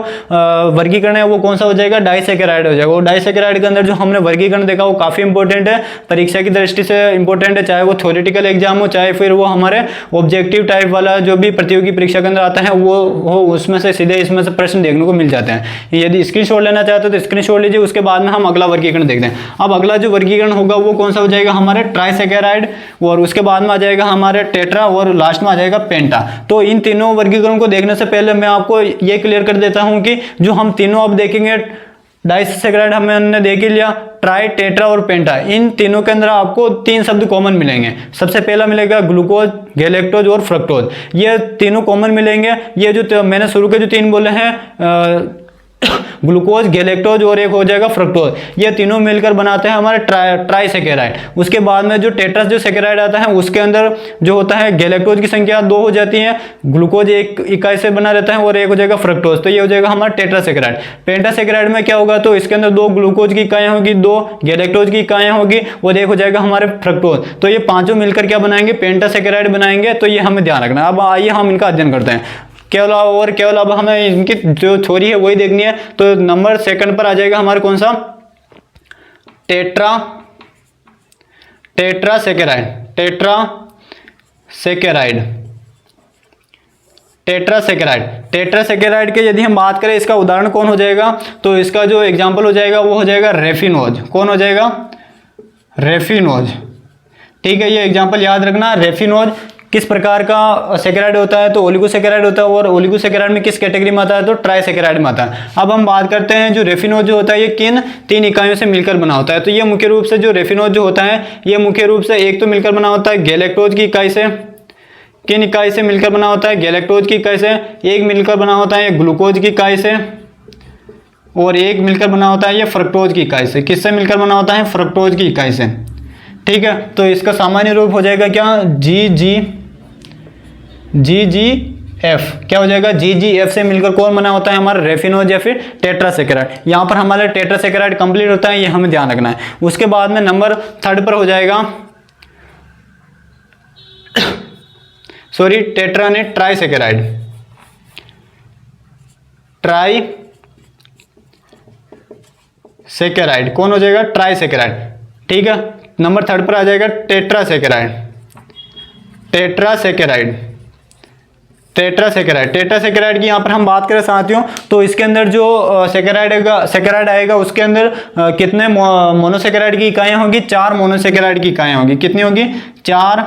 वर्गीकरण है वो कौन सा हो जाएगा, डाइसेकेराइड हो जाएगा। और डाइसेकेराइड के अंदर जो हमने वर्गीकरण देखा वो काफी इंपॉर्टेंट है, परीक्षा की दृष्टि से इंपॉर्टेंट है, चाहे वो थ्योरेटिकल एग्जाम हो चाहे फिर वो हमारे ऑब्जेक्टिव टाइप वाला जो भी प्रतियोगी परीक्षा के अंदर आता है वो हो, उसमें से सीधे इसमें से प्रश्न देखने को मिल जाते हैं। यदि स्क्रीनशॉट लेना चाहते हो तो स्क्रीनशॉट लीजिए, उसके बाद में हम अगला वर्गीकरण देखते हैं। अब अगला जो वर्गीकरण होगा वो कौन सा हो जाएगा, हमारे ट्राइसेकेराइड, और उसके बाद में आ जाएगा हमारे टेट्रा, और लास्ट में आ जाएगा पेंटा। तो इन तीनों वर्गीकरण को देखने से पहले मैं आपको ये क्लियर कर देता हूं कि जो हम तीनों अब देखेंगे, डाइसेकेराइड हमने देख ही लिया, ट्राई, टेट्रा और पेंटा, इन तीनों के अंदर आपको 3 शब्द कॉमन मिलेंगे। सबसे पहला मिलेगा ग्लूकोज, गैलेक्टोज और फ्रक्टोज, ये तीनों कॉमन मिलेंगे। ये जो मैंने शुरू के जो 3 बोले हैं ग्लूकोज, गैलेक्टोज और एक हो जाएगा फ्रक्टोज, ये तीनों मिलकर बनाते हैं हमारे ट्राइसेकेराइड। उसके बाद में जो टेट्रस जो सेकेराइड आता है उसके अंदर जो होता है गैलेक्टोज की संख्या 2 हो जाती है, ग्लूकोज 1 इकाई से बना रहता है और एक हो जाएगा फ्रक्टोज, तो ये हो जाएगा हमारा टेट्रासेकेराइड। पेंटासेकेराइड में क्या होगा, तो इसके अंदर 2 ग्लूकोज की इकाइयां होगी, 2 गैलेक्टोज की इकाइयां होगी और एक हो जाएगा हमारे फ्रक्टोज। तो ये पांचों मिलकर क्या बनाएंगे, पेंटासेकेराइड बनाएंगे। तो ये हमें ध्यान रखना। अब आइए हम इनका अध्ययन करते हैं। केवल अब हमें इनकी जो थ्योरी है वही देखनी है। तो नंबर 2 पर आ जाएगा हमारे कौन सा, टेट्रासेकेराइड। टेट्रासेकेराइड के यदि हम बात करें इसका उदाहरण कौन हो जाएगा, तो इसका जो एग्जांपल हो जाएगा वो हो जाएगा रेफिनोज। कौन हो जाएगा, रेफिनोज। ठीक है, ये एग्जांपल याद रखना। रेफिनोज किस प्रकार का सेकेराइड होता है, तो ओलिगोसेकेराइड होता है, और ओलिगोसेकेराइड में किस कैटेगरी में आता है, तो ट्राइसेकेराइड में आता है। अब हम बात करते हैं जो रेफिनोज जो होता है ये किन 3 इकाइयों से मिलकर बना होता है। तो ये मुख्य रूप से जो रेफिनोज जो होता है ये मुख्य रूप से एक तो मिलकर बना होता है गैलेक्टोज की इकाई से, किन इकाई से मिलकर बना होता है? गैलेक्टोज की इकाई से। एक मिलकर बना होता है ये ग्लूकोज की इकाई से, और एक मिलकर बना होता है ये फ्रक्टोज की इकाई से। किससे मिलकर बना होता है? फ्रक्टोज की इकाई से। ठीक है, तो इसका सामान्य रूप हो जाएगा क्या? GGF। क्या हो जाएगा? GGF से मिलकर कौन बना होता है? हमारा रेफिनोज या फिर टेट्रासेकेराइड। यहाँ पर हमारा टेट्रासेकेराइड कंप्लीट होता है, ये हमें ध्यान रखना है। उसके बाद में नंबर 3 पर हो जाएगा, सॉरी, टेट्रा ने ट्राइसेकेराइड। ट्राइसेकेराइड कौन हो जाएगा? ट्राइसेकेराइड। ठीक है, नंबर 3 पर आ जाएगा टेट्रासेकेराइड। टेट्रासेकेराइड टेट्रासेकेराइड की यहाँ पर हम बात करें साथियों, तो इसके अंदर जो सेकेराइड आएगा उसके अंदर कितने मोनोसेकेराइड की इकाइयाँ होंगी? 4 मोनोसेकेराइड की इकाइयाँ होंगी। कितनी होगी? 4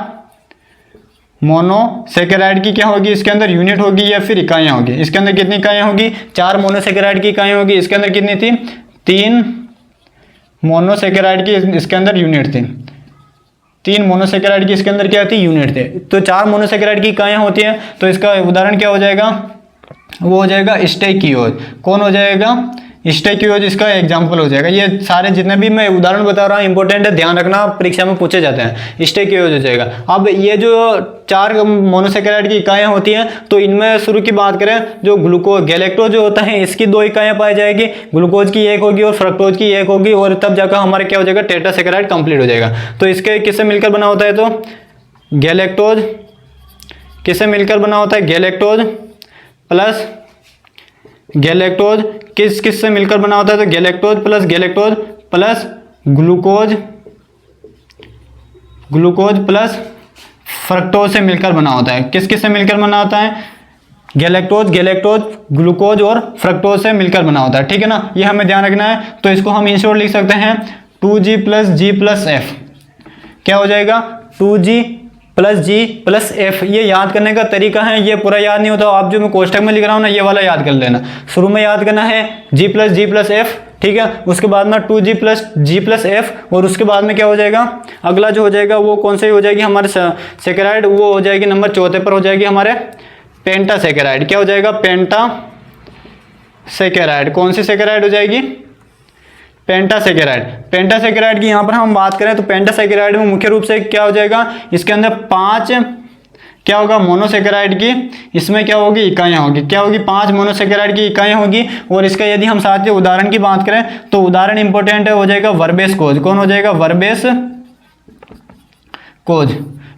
मोनोसेकेराइड की क्या होगी? इसके अंदर यूनिट होगी या फिर इकाइयाँ होगी? इसके अंदर कितनी इकाइयाँ होगी? 4 मोनोसेकेराइड की इकाइयाँ होगी। इसके अंदर कितनी थी? 3 मोनोसेकेराइड की इसके अंदर यूनिट थी। 3 मोनोसेकेराइड की इसके अंदर क्या थी? यूनिट थे। तो 4 मोनोसेकेराइड की इकाइयाँ होती हैं, तो इसका उदाहरण क्या हो जाएगा? वो हो जाएगा स्टेकियोज। कौन हो जाएगा? स्टेकियोज इसका एग्जाम्पल हो जाएगा। ये सारे जितने भी मैं उदाहरण बता रहा हूँ इंपॉर्टेंट है, ध्यान रखना, परीक्षा में पूछे जाते हैं। स्टेकियोज हो जाएगा। अब ये जो 4 मोनोसेकेराइड की इकाइयाँ होती हैं, तो इनमें शुरू की बात करें, जो गैलेक्टोज जो होता है इसकी 2 इकाइयाँ पाई जाएगी, ग्लूकोज की 1 होगी और फ्रक्टोज की 1 होगी, और तब जाकर हमारा क्या हो जाएगा? टेट्रासेकेराइड कंप्लीट हो जाएगा। तो इसके किससे मिलकर बना होता है? तो गैलेक्टोज किससे मिलकर बना होता है? गैलेक्टोज किस से मिलकर बना होता है? तो galactose plus glucose plus fructose से मिलकर बना होता है। किस से मिलकर बना होता है? गैलेक्टोज ग्लूकोज और फ्रक्टोज से मिलकर बना होता है। ठीक है ना, ये हमें ध्यान रखना है। तो इसको हम इन शॉर्ट लिख सकते हैं 2G + G + F। क्या हो जाएगा? 2G + G + F। ये याद करने का तरीका है, ये पूरा याद नहीं होता, आप जो मैं कोष्टक में लिख रहा हूँ ना, ये वाला याद कर लेना। शुरू में याद करना है G + G + F, ठीक है। उसके बाद में 2G + G + F, और उसके बाद में क्या हो जाएगा? अगला जो हो जाएगा वो कौन सी हो जाएगी? हमारे सेकेराइड, वो हो जाएगी नंबर 4 पर हो जाएगी हमारे पेंटासेकेराइड। क्या हो जाएगा? पेंटासेकेराइड। कौन सी सेकेराइड हो जाएगी? पेंटासेकेराइड की यहाँ पर हम बात करें तो पेंटासेकेराइड में मुख्य रूप से क्या हो जाएगा? इसके अंदर 5 क्या होगा? मोनोसेकेराइड की इसमें क्या होगी? इकाइयाँ होगी। क्या होगी? 5 मोनोसेकेराइड की इकाइयाँ होगी। और इसका यदि हम साथ ही उदाहरण की बात करें तो उदाहरण इंपॉर्टेंट है, हो जाएगा वर्बेस कोज। कौन हो जाएगा? वर्बेस कोज।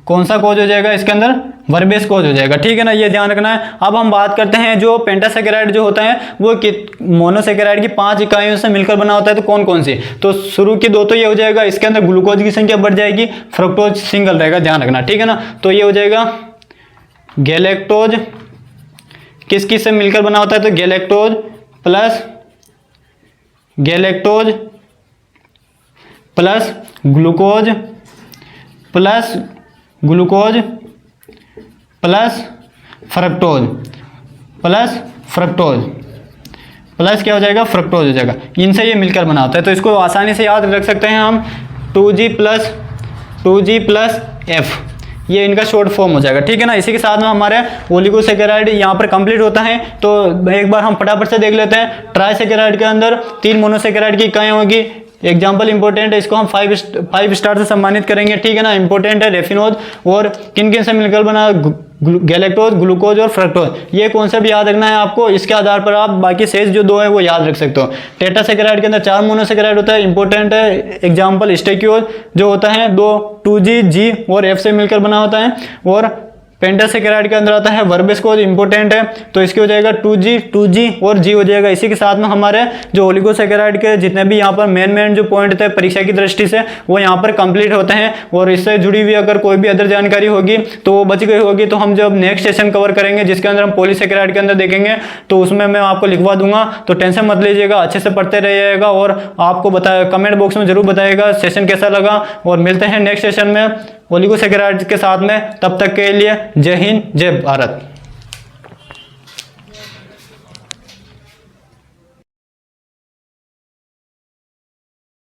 कौन सा कोज हो जाएगा इसके अंदर? वर्बेस कोज हो जाएगा। ठीक है ना, ये ध्यान रखना है। अब हम बात करते हैं जो पेंटासेकेराइड जो होता है वो मोनोसेकेराइड की 5 इकाइयों से मिलकर बना होता है। तो कौन कौन सी? तो शुरू की 2 तो ये हो जाएगा, इसके अंदर ग्लूकोज की संख्या बढ़ जाएगी, फ्रक्टोज सिंगल रहेगा, ध्यान रखना। ठीक है ना, तो ये हो जाएगा गैलेक्टोज। किस से मिलकर बना होता है? तो galactose plus glucose plus fructose plus क्या हो जाएगा? फ्रक्टोज हो जाएगा। इनसे ये मिलकर बना होता है। तो इसको आसानी से याद रख सकते हैं हम 2G + F, ये इनका शॉर्ट फॉर्म हो जाएगा। ठीक है ना, इसी के साथ में हमारे ओलिगोसेकेराइड यहाँ पर कंप्लीट होता है। तो एक बार हम फटाफट से देख लेते हैं। ट्राइसेकेराइड के अंदर 3 मोनोसेकेराइड की इकाइयाँ होगी। एग्जाम्पल इंपॉर्टेंट है, इसको हम 5 स्टार से सम्मानित करेंगे। ठीक है ना, इंपॉर्टेंट है रेफिनोज। और किन से मिलकर बना? गैलेक्टोज, ग्लूकोज और फ्रक्टोज। ये कॉन्सेप्ट याद रखना है आपको। इसके आधार पर आप बाकी शेष जो 2 है वो याद रख सकते हो। टेट्रासेकेराइड के अंदर 4 मोनोसेकेराइड होता है, इंपॉर्टेंट है। एग्जाम्पल स्टेकियोज जो होता है 2G G और F से मिलकर बना होता है। और पेंटासेकेराइड के अंदर आता है वर्बेस कोज, इंपॉर्टेंट है। तो इसके हो जाएगा 2G और G हो जाएगा। इसी के साथ में हमारे जो ओलिगोसेकेराइड के जितने भी यहाँ पर मेन जो पॉइंट थे परीक्षा की दृष्टि से वो यहाँ पर कंप्लीट होते हैं। और इससे जुड़ी हुई अगर कोई भी अदर जानकारी होगी तो वो बच गई होगी, तो हम जब नेक्स्ट सेशन कवर करेंगे जिसके अंदर हम पॉलीसेकेराइड के अंदर देखेंगे तो उसमें मैं आपको लिखवा दूंगा। तो टेंशन मत लीजिएगा, अच्छे से पढ़ते रहिएगा और आपको कमेंट बॉक्स में जरूर बताइएगा सेशन कैसा लगा। और मिलते हैं नेक्स्ट सेशन में ओलिगोसेकेराइड के साथ में। तब तक के लिए जय हिंद, जय भारत।